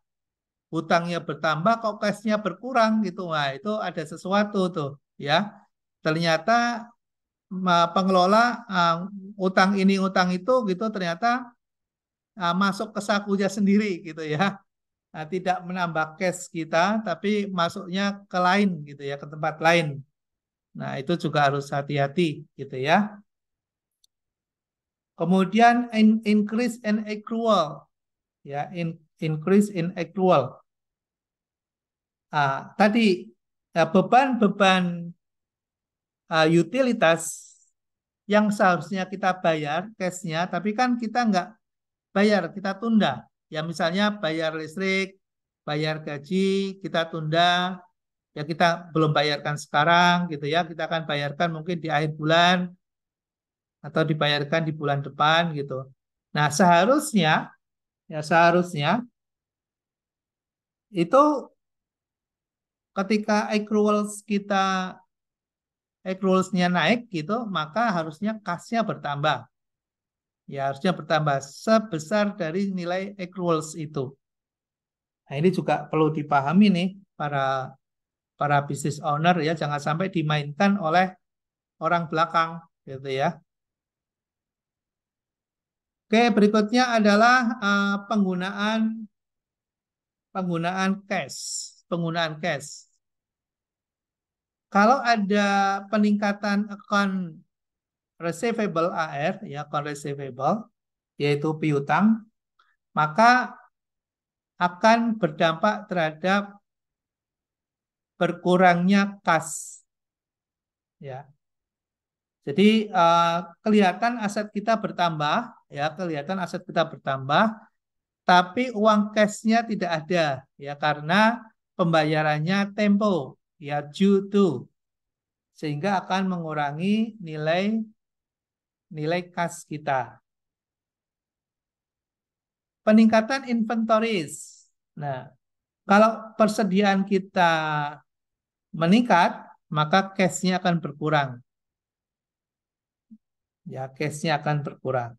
hutangnya bertambah kok cashnya berkurang gitu. Wah, itu ada sesuatu tuh ya. Ternyata pengelola utang ini utang itu gitu ternyata masuk ke sakunya sendiri gitu ya. Nah, tidak menambah cash kita tapi masuknya ke lain gitu ya, ke tempat lain. Nah, itu juga harus hati-hati gitu ya. Kemudian increase in accrual ya, increase in accrual. Tadi beban-beban utilitas yang seharusnya kita bayar cashnya, tapi kan kita nggak bayar, kita tunda. Ya misalnya bayar listrik, bayar gaji, kita tunda, ya kita belum bayarkan sekarang gitu ya, kita akan bayarkan mungkin di akhir bulan atau dibayarkan di bulan depan gitu. Nah seharusnya itu ketika accruals-nya naik gitu, maka harusnya kasnya bertambah. Ya, harusnya bertambah sebesar dari nilai accruals itu. Nah, ini juga perlu dipahami nih para business owner ya, jangan sampai dimainkan oleh orang belakang gitu ya. Oke, berikutnya adalah penggunaan cash. Kalau ada peningkatan account receivable AR ya, account receivable yaitu piutang, maka akan berdampak terhadap berkurangnya kas. Ya. Jadi kelihatan aset kita bertambah, ya kelihatan aset kita bertambah, tapi uang cashnya tidak ada, ya karena pembayarannya tempo, ya due to, sehingga akan mengurangi nilai kas kita. Peningkatan inventories. Nah, kalau persediaan kita meningkat, maka cash-nya akan berkurang. Ya, cash-nya akan berkurang.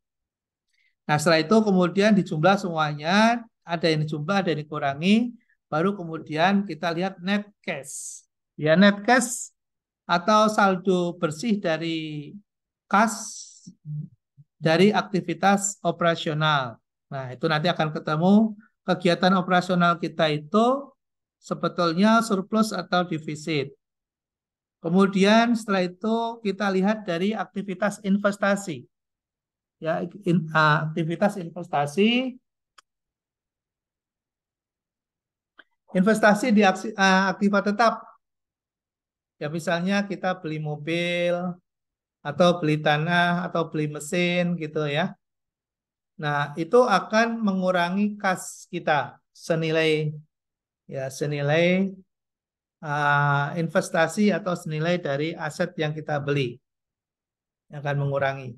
Nah, setelah itu kemudian dijumlah semuanya, ada yang dijumlah, ada yang dikurangi, baru kemudian kita lihat net cash. Ya, net cash atau saldo bersih dari kas dari aktivitas operasional. Nah, itu nanti akan ketemu kegiatan operasional kita itu sebetulnya surplus atau defisit. Kemudian setelah itu kita lihat dari aktivitas investasi. Ya, aktivitas investasi. Investasi di aktiva tetap. Ya, misalnya kita beli mobil atau beli tanah atau beli mesin gitu ya. Nah, itu akan mengurangi kas kita senilai investasi atau senilai dari aset yang kita beli, yang akan mengurangi.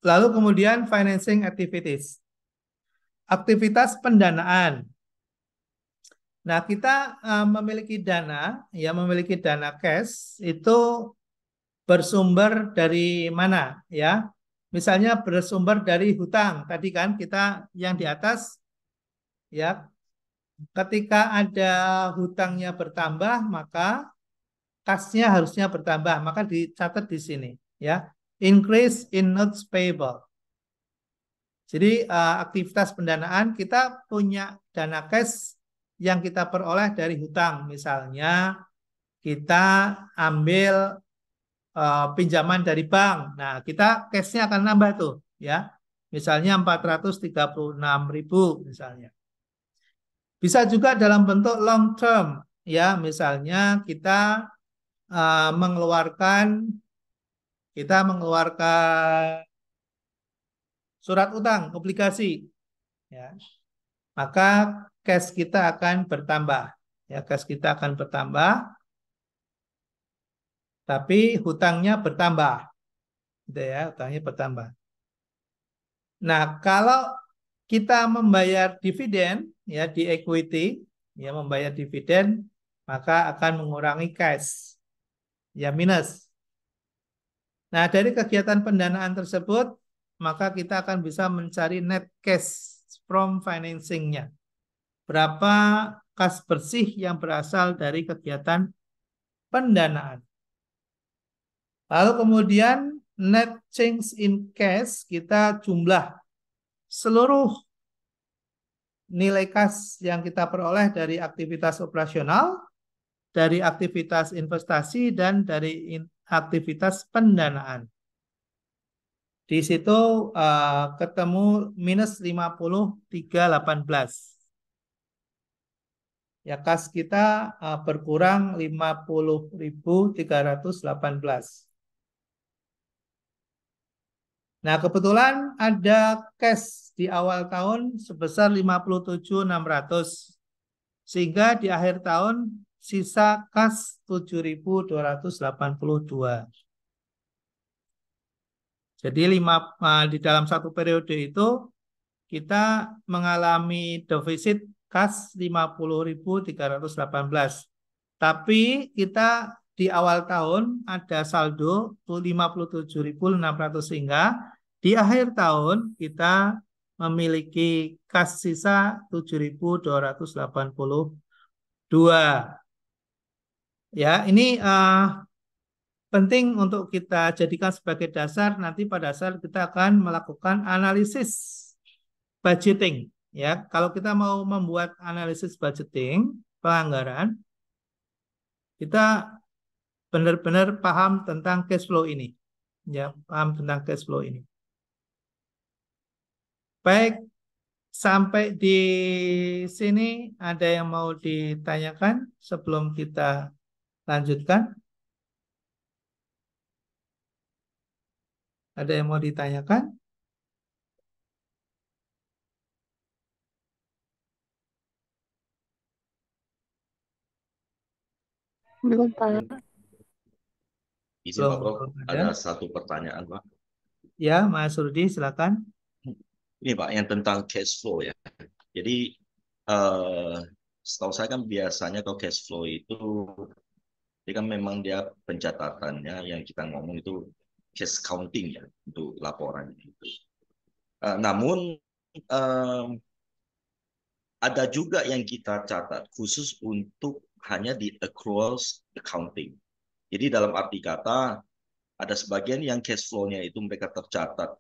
Lalu kemudian financing activities, aktivitas pendanaan. Nah, kita memiliki dana cash itu bersumber dari mana ya? Misalnya bersumber dari hutang. Tadi kan kita yang di atas ya, ketika ada hutangnya bertambah maka kasnya harusnya bertambah, maka dicatat di sini ya. Increase in notes payable. Jadi aktivitas pendanaan kita punya dana cash yang kita peroleh dari hutang. Misalnya kita ambil pinjaman dari bank. Nah, kita cash-nya akan nambah tuh ya. Misalnya 436.000 misalnya. Bisa juga dalam bentuk long term ya, misalnya kita mengeluarkan surat utang, obligasi ya. Maka cash kita akan bertambah. Ya, cash kita akan bertambah tapi hutangnya bertambah. Gitu ya, hutangnya bertambah. Nah, kalau kita membayar dividen ya di equity, ya membayar dividen, maka akan mengurangi cash. Ya minus. Nah, dari kegiatan pendanaan tersebut, maka kita akan bisa mencari net cash from financing-nya. Berapa kas bersih yang berasal dari kegiatan pendanaan. Lalu kemudian net change in cash, kita jumlah seluruh nilai kas yang kita peroleh dari aktivitas operasional, dari aktivitas investasi, dan dari aktivitas pendanaan. Di situ ketemu minus 53.18. Ya, kas kita berkurang 50.318. Nah, kebetulan ada cash di awal tahun sebesar 57.600. Sehingga di akhir tahun sisa kas 7.282. Jadi di dalam satu periode itu kita mengalami defisit kas 50.318. Tapi kita di awal tahun ada saldo 57.600 sehingga di akhir tahun kita memiliki kas sisa 7.282. Ya, ini penting untuk kita jadikan sebagai dasar. Nanti pada saat kita akan melakukan analisis budgeting. Ya, kalau kita mau membuat analisis budgeting penganggaran, kita benar-benar paham tentang cash flow ini. Ya, paham tentang cash flow ini. Baik, sampai di sini ada yang mau ditanyakan sebelum kita lanjutkan? Ada yang mau ditanyakan? Belum, Pak. Izin Pak Prof, Belum ada satu pertanyaan Pak. Ya, Mas Rudi, silakan. Ini Pak, yang tentang cash flow ya. Jadi setahu saya kan biasanya kalau cash flow itu, dia kan memang dia pencatatannya yang kita ngomong itu cash counting ya untuk laporan itu. Namun ada juga yang kita catat khusus untuk hanya di accruals accounting. Jadi dalam arti kata ada sebagian yang cash flow-nya itu mereka tercatat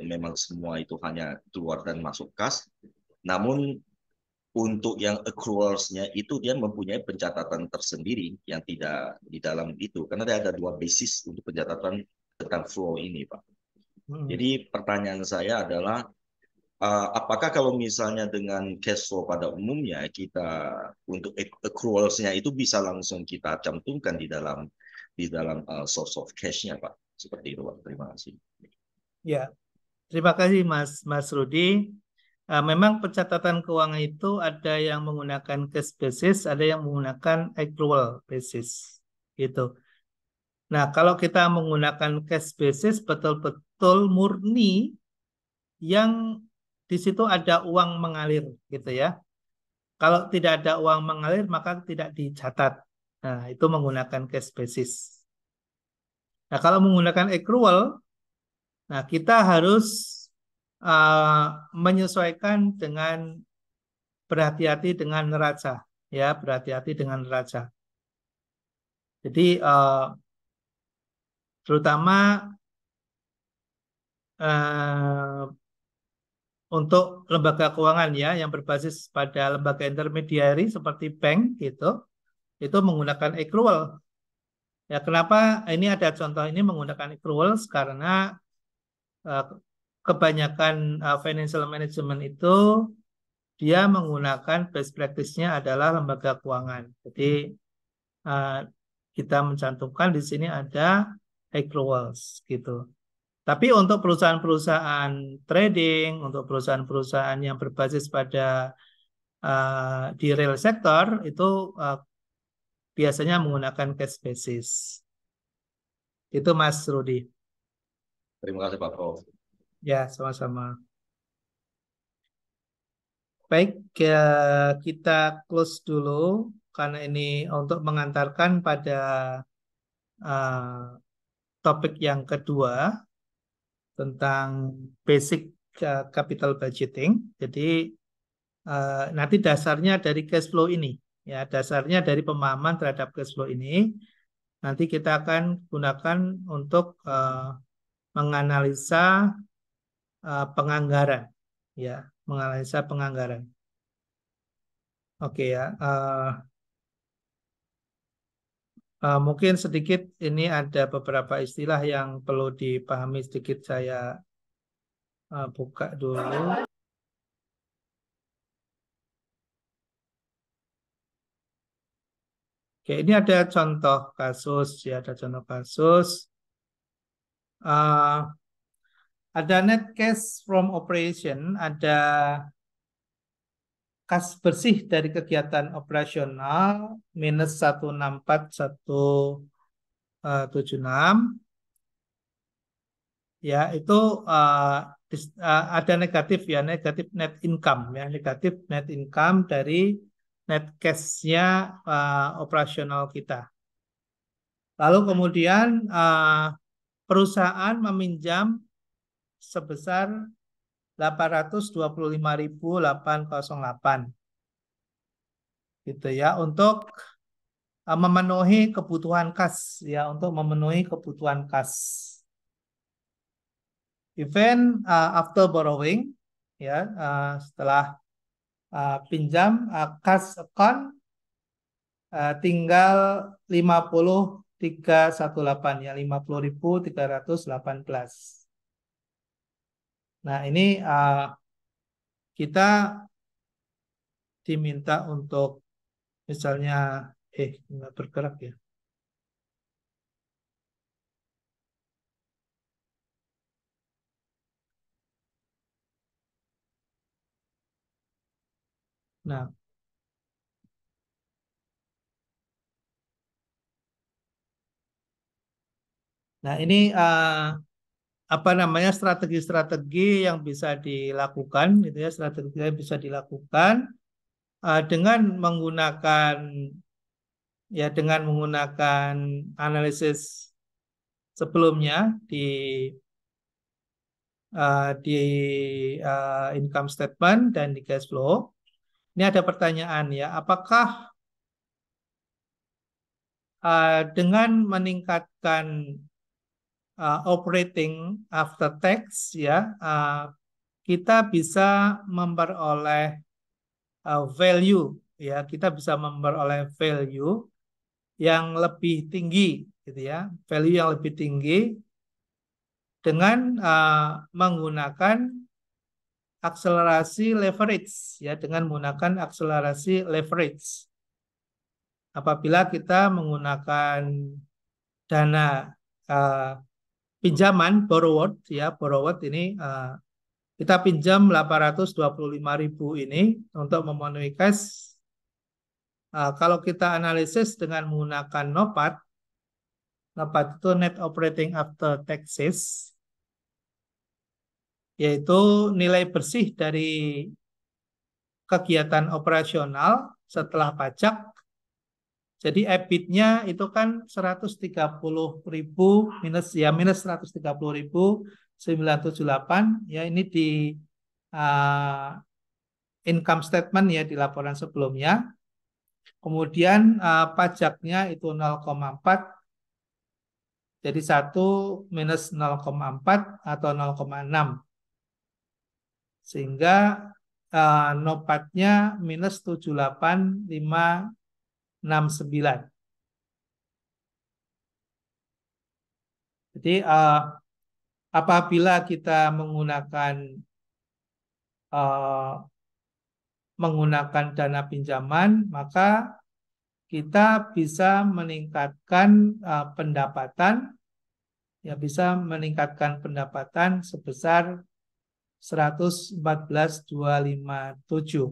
memang semua itu hanya keluar dan masuk kas. Namun untuk yang accruals-nya itu dia mempunyai pencatatan tersendiri yang tidak di dalam itu. Karena ada dua basis untuk pencatatan tentang flow ini, Pak. Jadi pertanyaan saya adalah, apakah kalau misalnya dengan cash flow pada umumnya kita untuk accruals-nya itu bisa langsung kita cantumkan di dalam source of cash-nya, Pak? Seperti itu, Pak. Terima kasih. Ya, terima kasih Mas Rudi. Memang pencatatan keuangan itu ada yang menggunakan cash basis, ada yang menggunakan accrual basis, gitu. Nah, kalau kita menggunakan cash basis betul-betul murni yang di situ ada uang mengalir, gitu ya. Kalau tidak ada uang mengalir maka tidak dicatat. Nah, itu menggunakan cash basis. Nah, kalau menggunakan accrual, nah kita harus menyesuaikan dengan berhati-hati dengan neraca, ya, berhati-hati dengan neraca. Jadi terutama untuk lembaga keuangan ya yang berbasis pada lembaga intermediari seperti bank gitu, itu menggunakan accrual. Ya, kenapa ini ada contoh ini menggunakan accruals karena kebanyakan financial management itu dia menggunakan best practice-nya adalah lembaga keuangan. Jadi kita mencantumkan di sini ada accruals gitu. Tapi untuk perusahaan-perusahaan trading, untuk perusahaan-perusahaan yang berbasis pada di real sector itu biasanya menggunakan cash basis. Itu Mas Rudi. Terima kasih Pak Prof. Ya, sama-sama. Baik, kita close dulu karena ini untuk mengantarkan pada topik yang kedua tentang basic capital budgeting. Jadi nanti dasarnya dari cash flow ini, ya dasarnya dari pemahaman terhadap cash flow ini. Nanti kita akan gunakan untuk menganalisa penganggaran, ya. Menganalisa penganggaran. Oke ya, mungkin sedikit ini ada beberapa istilah yang perlu dipahami sedikit, saya buka dulu. Oke, ini ada contoh kasus, ya ada contoh kasus. Ada net cash from operation, ada kas bersih dari kegiatan operasional minus 164.176, ya itu ada negatif ya, negatif net income ya, negatif net income dari net cash-nya operasional kita. Lalu kemudian perusahaan meminjam sebesar 825.808 gitu ya untuk memenuhi kebutuhan kas ya, untuk memenuhi kebutuhan kas. Even after borrowing ya, setelah pinjam kas account tinggal 50.318 ya, 50.318. Nah, ini kita diminta untuk misalnya nggak bergerak ya. Nah ini apa namanya strategi-strategi yang bisa dilakukan gitu ya, strategi yang bisa dilakukan dengan menggunakan analisis sebelumnya di income statement dan di cash flow. Ini ada pertanyaan ya, apakah dengan meningkatkan operating after tax ya, kita bisa memperoleh value ya, kita bisa memperoleh value yang lebih tinggi gitu ya, value yang lebih tinggi dengan menggunakan akselerasi leverage ya, dengan menggunakan akselerasi leverage. Apabila kita menggunakan dana pinjaman borrowed ya, borrowed ini kita pinjam 825.000 ini untuk memenuhi cash. Kalau kita analisis dengan menggunakan NOPAT, NOPAT itu net operating after taxes, yaitu nilai bersih dari kegiatan operasional setelah pajak. Jadi EBIT-nya itu kan 130.000 minus 130.978 ya, ini di income statement ya, di laporan sebelumnya. Kemudian pajaknya itu 0,4, jadi 1 minus 0,4 atau 0,6, sehingga NOPAT-nya minus 78.569. Jadi apabila kita menggunakan dana pinjaman, maka kita bisa meningkatkan pendapatan, ya bisa meningkatkan pendapatan sebesar 114.257.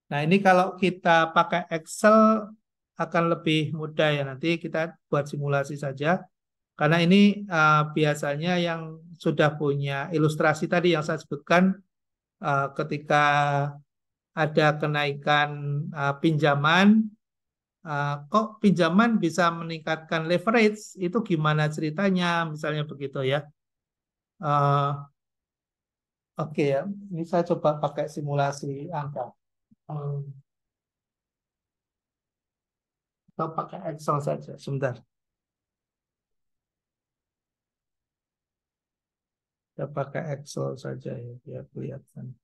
Nah, ini kalau kita pakai Excel akan lebih mudah ya, nanti kita buat simulasi saja. Karena ini biasanya yang sudah punya ilustrasi tadi yang saya sebutkan, ketika ada kenaikan pinjaman, kok pinjaman bisa meningkatkan leverage, itu gimana ceritanya, misalnya begitu ya. Oke ya, ini saya coba pakai simulasi angka. Atau pakai Excel saja, sebentar. Kita pakai Excel saja ya, biar kelihatan.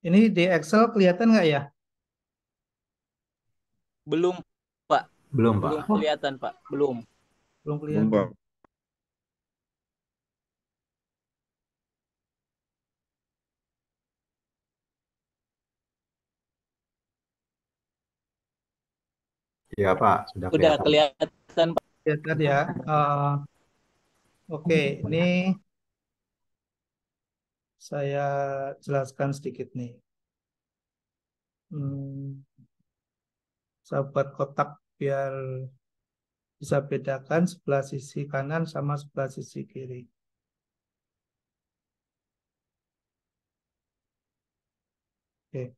Ini di Excel kelihatan nggak ya? Belum, Pak. Belum, Pak. Belum kelihatan, Pak. Belum. Belum kelihatan. Iya, Pak, sudah Udah kelihatan. kelihatan, Pak. Kelihatan ya. Oke, ini saya jelaskan sedikit nih. Saya buat kotak biar Bisa bedakan sebelah sisi kanan sama sebelah sisi kiri. Oke.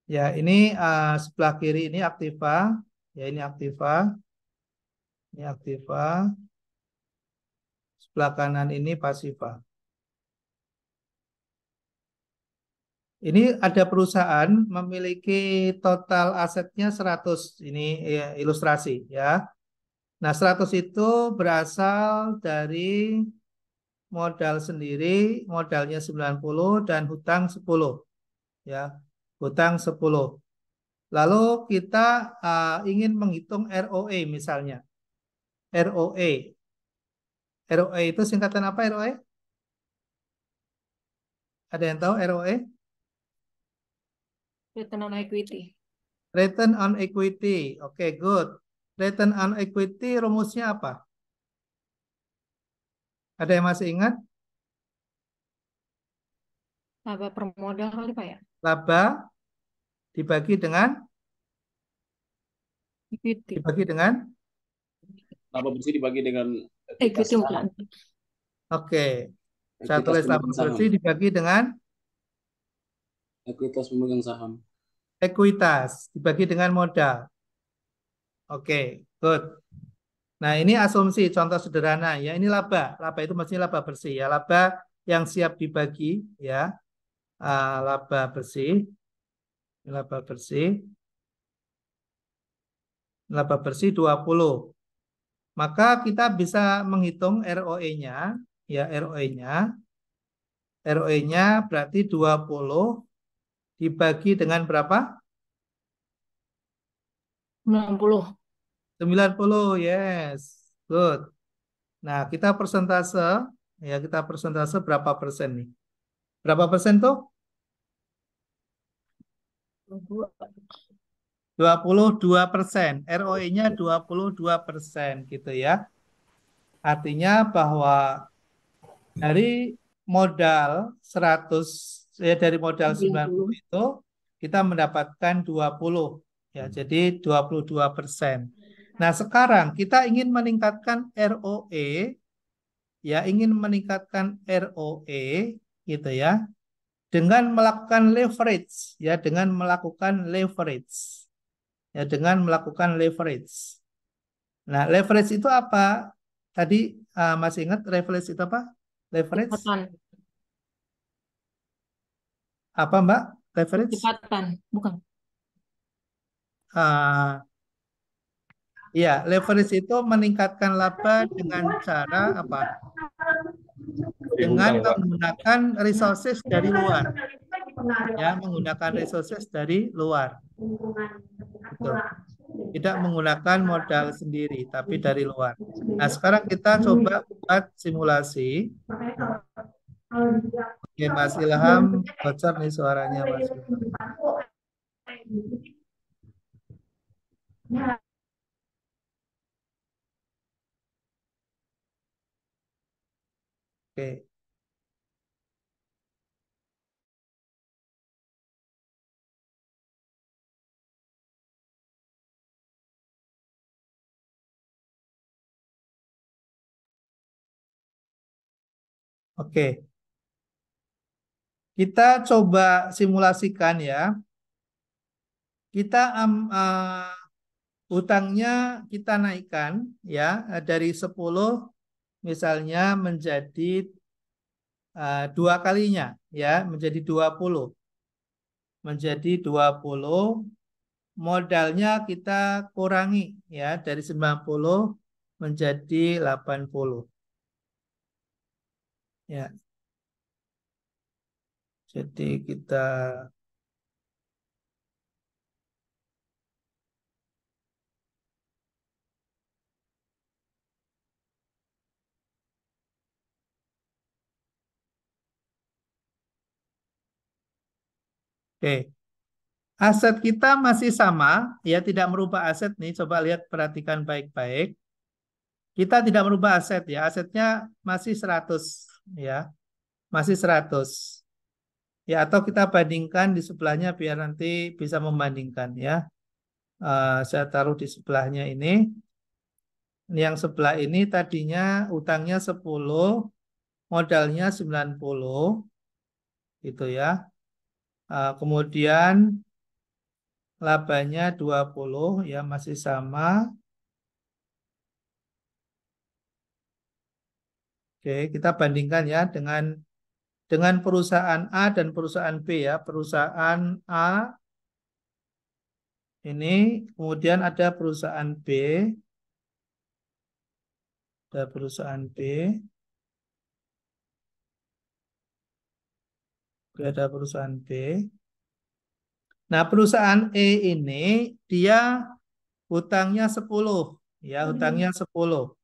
Ya, ini sebelah kiri ini aktiva. Ya, ini aktiva. Ini aktiva. Sebelah kanan ini pasiva. Ini ada perusahaan memiliki total asetnya 100. Ini ilustrasi ya. Nah, 100 itu berasal dari modal sendiri, modalnya 90 dan hutang 10. Ya, hutang 10. Lalu kita ingin menghitung ROE misalnya. ROE. ROE itu singkatan apa ROE? Ada yang tahu ROE? Return on equity. Return on equity. Oke, good. Return on equity rumusnya apa? Ada yang masih ingat? Laba per modal kali Pak ya? Laba dibagi dengan Equity. Laba bersih dibagi dengan Equity saham. Oke. Saya tulis laba pemegang saham. bersih dibagi dengan Ekuitas pemegang saham. ekuitas dibagi dengan modal. Oke, good. Nah, ini asumsi contoh sederhana ya. Ini laba. Laba itu maksudnya laba bersih ya. Laba yang siap dibagi ya. Laba bersih. Laba bersih. Laba bersih 20. Maka kita bisa menghitung ROE-nya ya, ROE-nya. ROE-nya berarti 20 dibagi dengan berapa? 90. 90, yes. Good. Nah, kita persentase berapa persen nih? Berapa persen tuh? 22%. ROE-nya 22% gitu ya. Artinya bahwa dari modal 100 ya, dari modal 90 itu kita mendapatkan 20 ya. Jadi 22%. Nah, sekarang kita ingin meningkatkan ROE ya, ingin meningkatkan ROE gitu ya. Dengan melakukan leverage ya, dengan melakukan leverage. Ya, dengan melakukan leverage. Nah, leverage itu apa? Tadi masih ingat leverage itu apa? Leverage? Kecepatan. Apa, Mbak? Leverage? Kecepatan, bukan. Ya, leverage itu meningkatkan laba dengan cara apa? Dengan menggunakan resources dari luar. Ya, menggunakan resources dari luar. Gitu. Tidak menggunakan modal sendiri, tapi dari luar. Nah, sekarang kita coba buat simulasi. Oke, Mas Ilham, bocor nih suaranya, Mas Ilham. Oke. Oke. Kita coba simulasikan ya. Kita hutangnya kita naikkan ya dari 10 misalnya menjadi 2 kalinya ya, menjadi 20. Menjadi 20, modalnya kita kurangi ya dari 90 menjadi 80. Ya. Jadi kita Oke. Aset kita masih sama, ya tidak merubah aset nih. Coba lihat, perhatikan baik-baik. Kita tidak merubah aset ya. Asetnya masih 100 ya. Masih 100. Ya, atau kita bandingkan di sebelahnya biar nanti bisa membandingkan ya. Saya taruh di sebelahnya ini. Yang sebelah ini tadinya utangnya 10, modalnya 90, gitu ya. Kemudian labanya 20 ya masih sama. Oke, kita bandingkan ya dengan perusahaan A dan perusahaan B ya. Perusahaan A ini, kemudian ada perusahaan B, ada perusahaan B, ada perusahaan B. Nah, perusahaan E ini dia hutangnya 10, ya, hutangnya 10.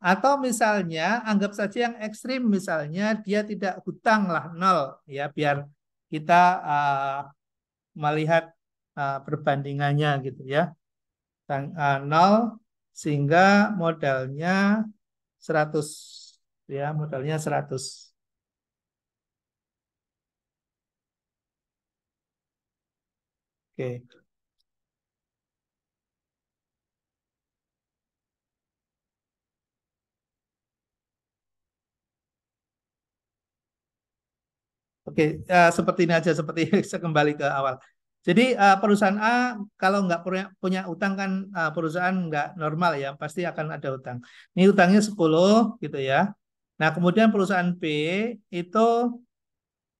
Atau misalnya, anggap saja yang ekstrim, misalnya dia tidak hutang lah, 0, ya, biar kita melihat perbandingannya gitu ya. 0 sehingga modalnya 100, ya, modalnya 100. Oke. Oke, seperti ini aja, seperti saya kembali ke awal. Jadi perusahaan A kalau nggak punya utang kan perusahaan nggak normal ya, pasti akan ada utang. Ini utangnya 10 gitu ya. Nah, kemudian perusahaan B itu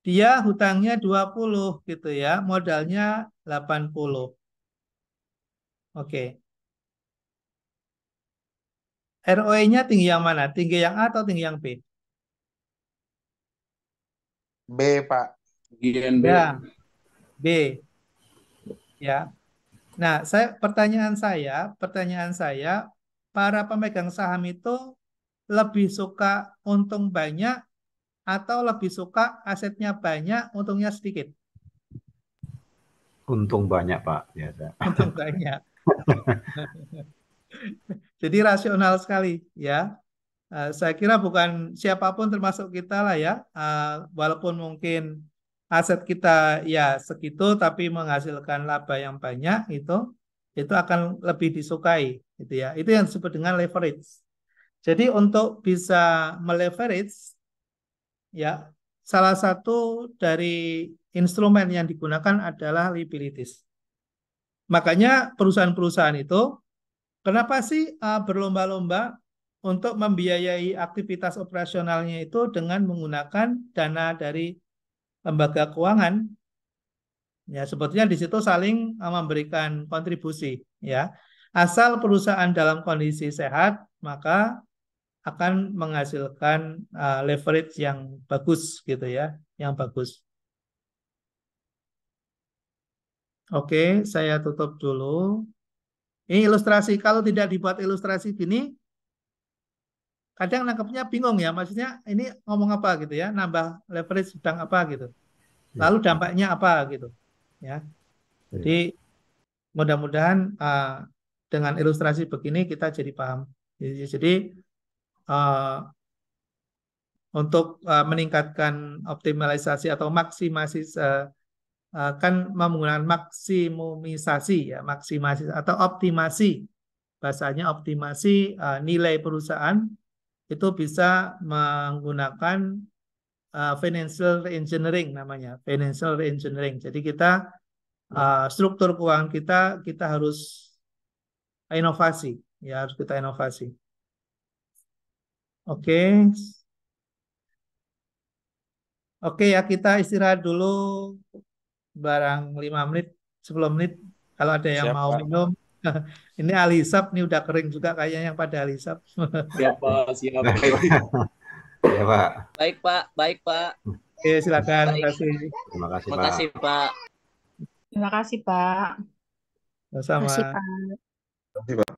dia hutangnya 20 gitu ya, modalnya 80. Oke. ROE-nya tinggi yang mana? Tinggi yang A atau tinggi yang B? B, Pak. Bagian B. Ya, B. Ya. Nah, pertanyaan saya, para pemegang saham itu lebih suka untung banyak atau lebih suka asetnya banyak, untungnya sedikit? Untung banyak, Pak, biasa. Untung banyak. Jadi rasional sekali ya. Saya kira bukan siapapun termasuk kita lah ya. Walaupun mungkin aset kita ya segitu tapi menghasilkan laba yang banyak itu akan lebih disukai gitu ya. Itu yang disebut dengan leverage. Jadi untuk bisa meleverage ya salah satu dari instrumen yang digunakan adalah liabilities. Makanya perusahaan-perusahaan itu kenapa sih berlomba-lomba untuk membiayai aktivitas operasionalnya itu dengan menggunakan dana dari lembaga keuangan? Ya, sebetulnya di situ saling memberikan kontribusi, ya. Asal perusahaan dalam kondisi sehat, maka akan menghasilkan leverage yang bagus, gitu ya, yang bagus. Oke, saya tutup dulu. Ini ilustrasi. Kalau tidak dibuat ilustrasi gini, kadang nangkepnya bingung ya, maksudnya ini ngomong apa gitu ya, nambah leverage sedang apa gitu, lalu dampaknya apa gitu ya. Jadi mudah-mudahan dengan ilustrasi begini kita jadi paham. Jadi untuk meningkatkan optimalisasi atau maksimasi kan menggunakan maksimumisasi ya, maksimasi atau optimasi, bahasanya optimasi nilai perusahaan itu bisa menggunakan financial engineering namanya, financial engineering. Jadi kita struktur keuangan kita harus inovasi, ya harus kita inovasi. Oke, oke ya kita istirahat dulu barang 5 menit, 10 menit. Kalau ada yang Siap, mau Pak. minum, ini alisap, ini udah kering juga kayaknya yang pada alisap. Siap, Pak. Siap. Ya, Pak. Baik, Pak. Baik, Pak. Oke, silakan. Terima Baik. kasih. Terima kasih, Terima Pak. kasih, Pak. Terima kasih, Pak. Sama. Terima kasih, Pak. Terima kasih, Pak.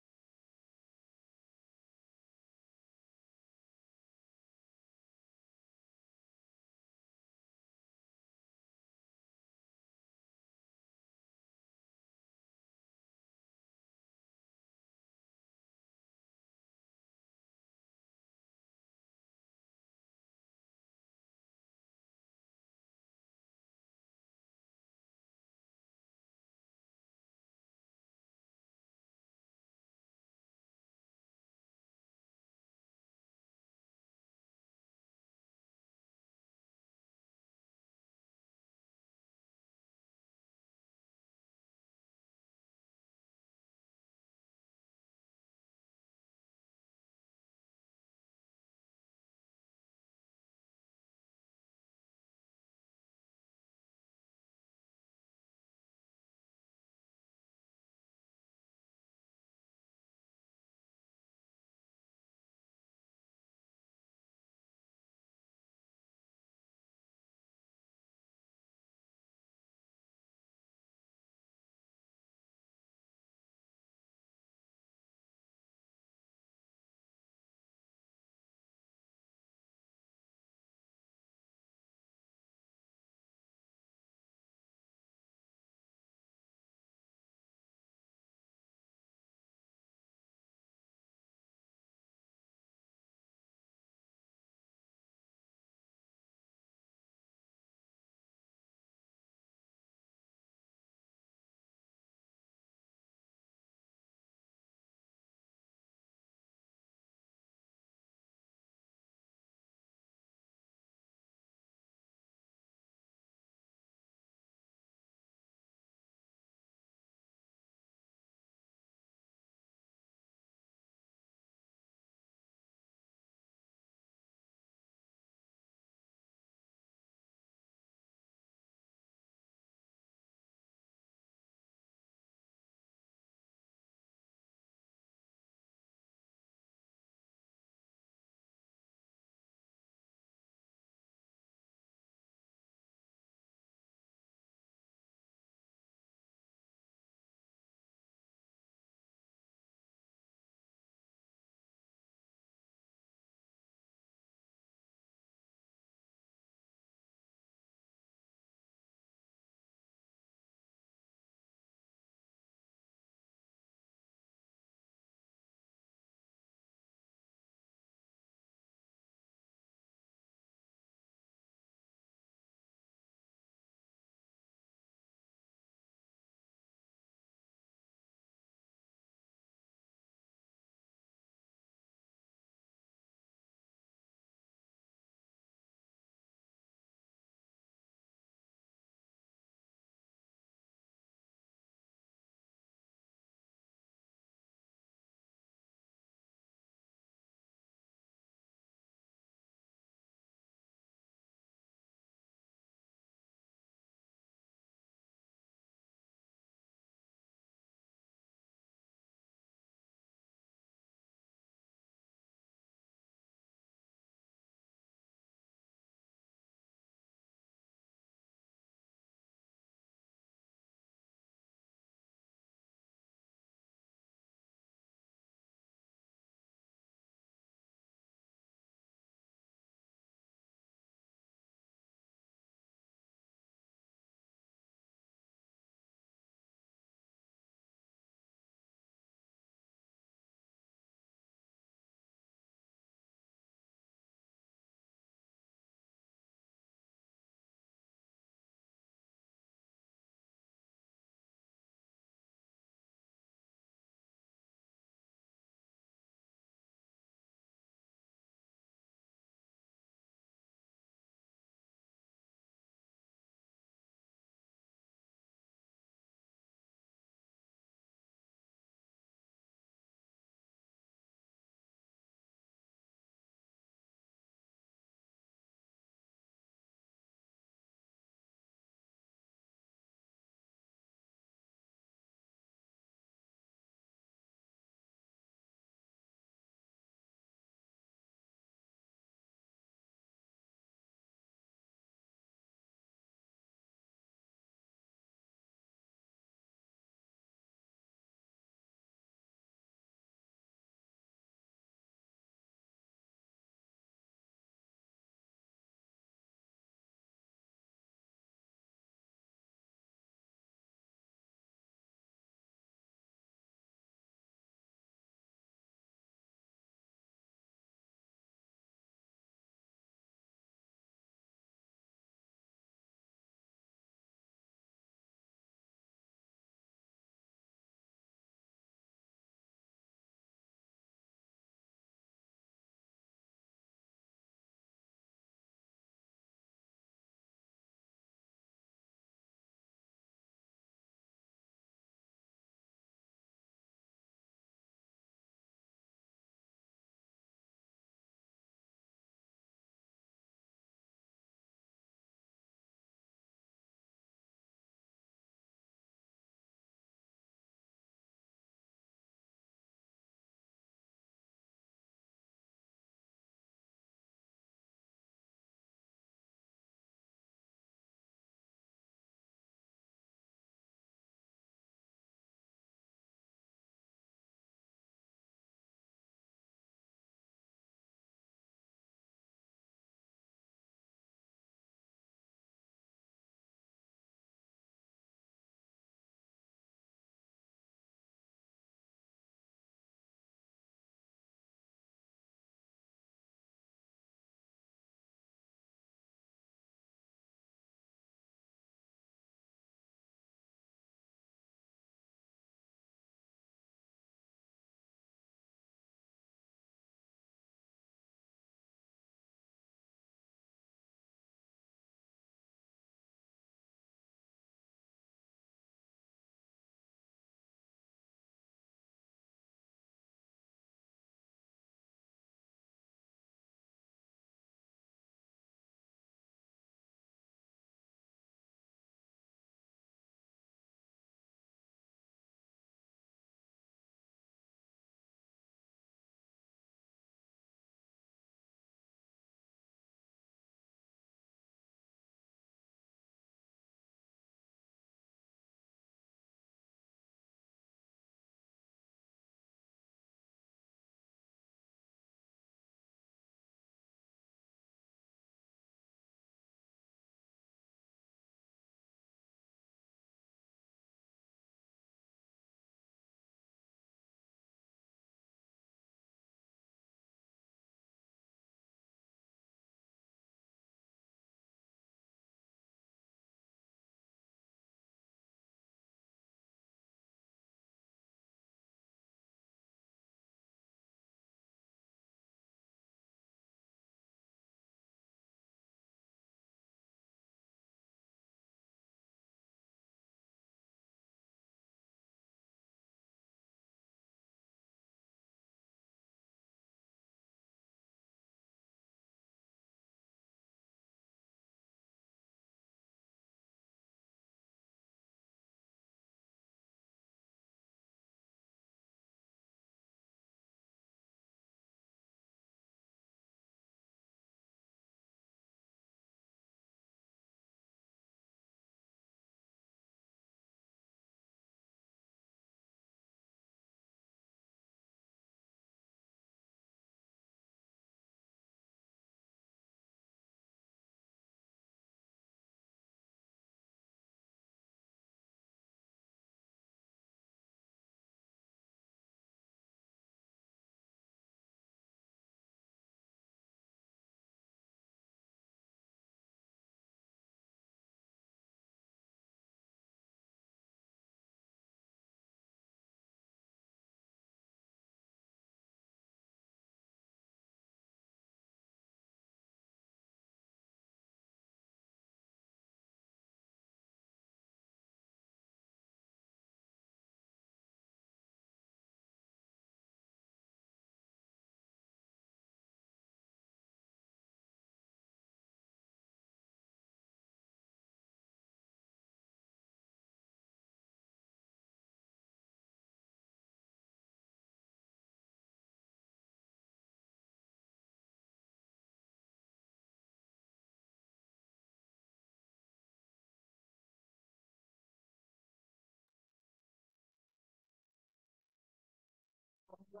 Halo,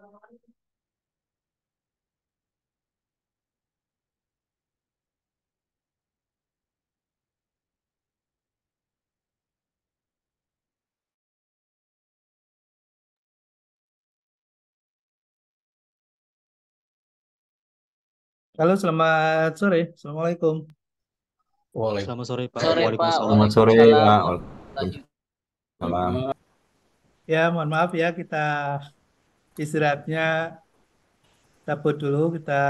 selamat sore. Assalamualaikum. Selamat sore Pak. Sore Pak. Waalaikumsalam. Selamat sore Waalaikumsalam Pak. warahmatullahi Waalaikumsalam. Ya, mohon maaf ya, kita istirahatnya cabut dulu. Kita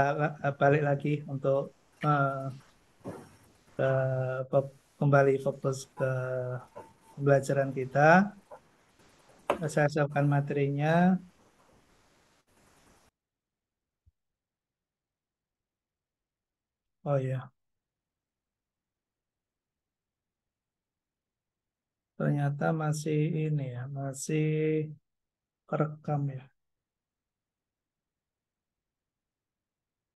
balik lagi untuk eh, kembali fokus ke pembelajaran kita. Saya siapkan materinya. Oh ya, ternyata masih ini ya, masih kerekam ya.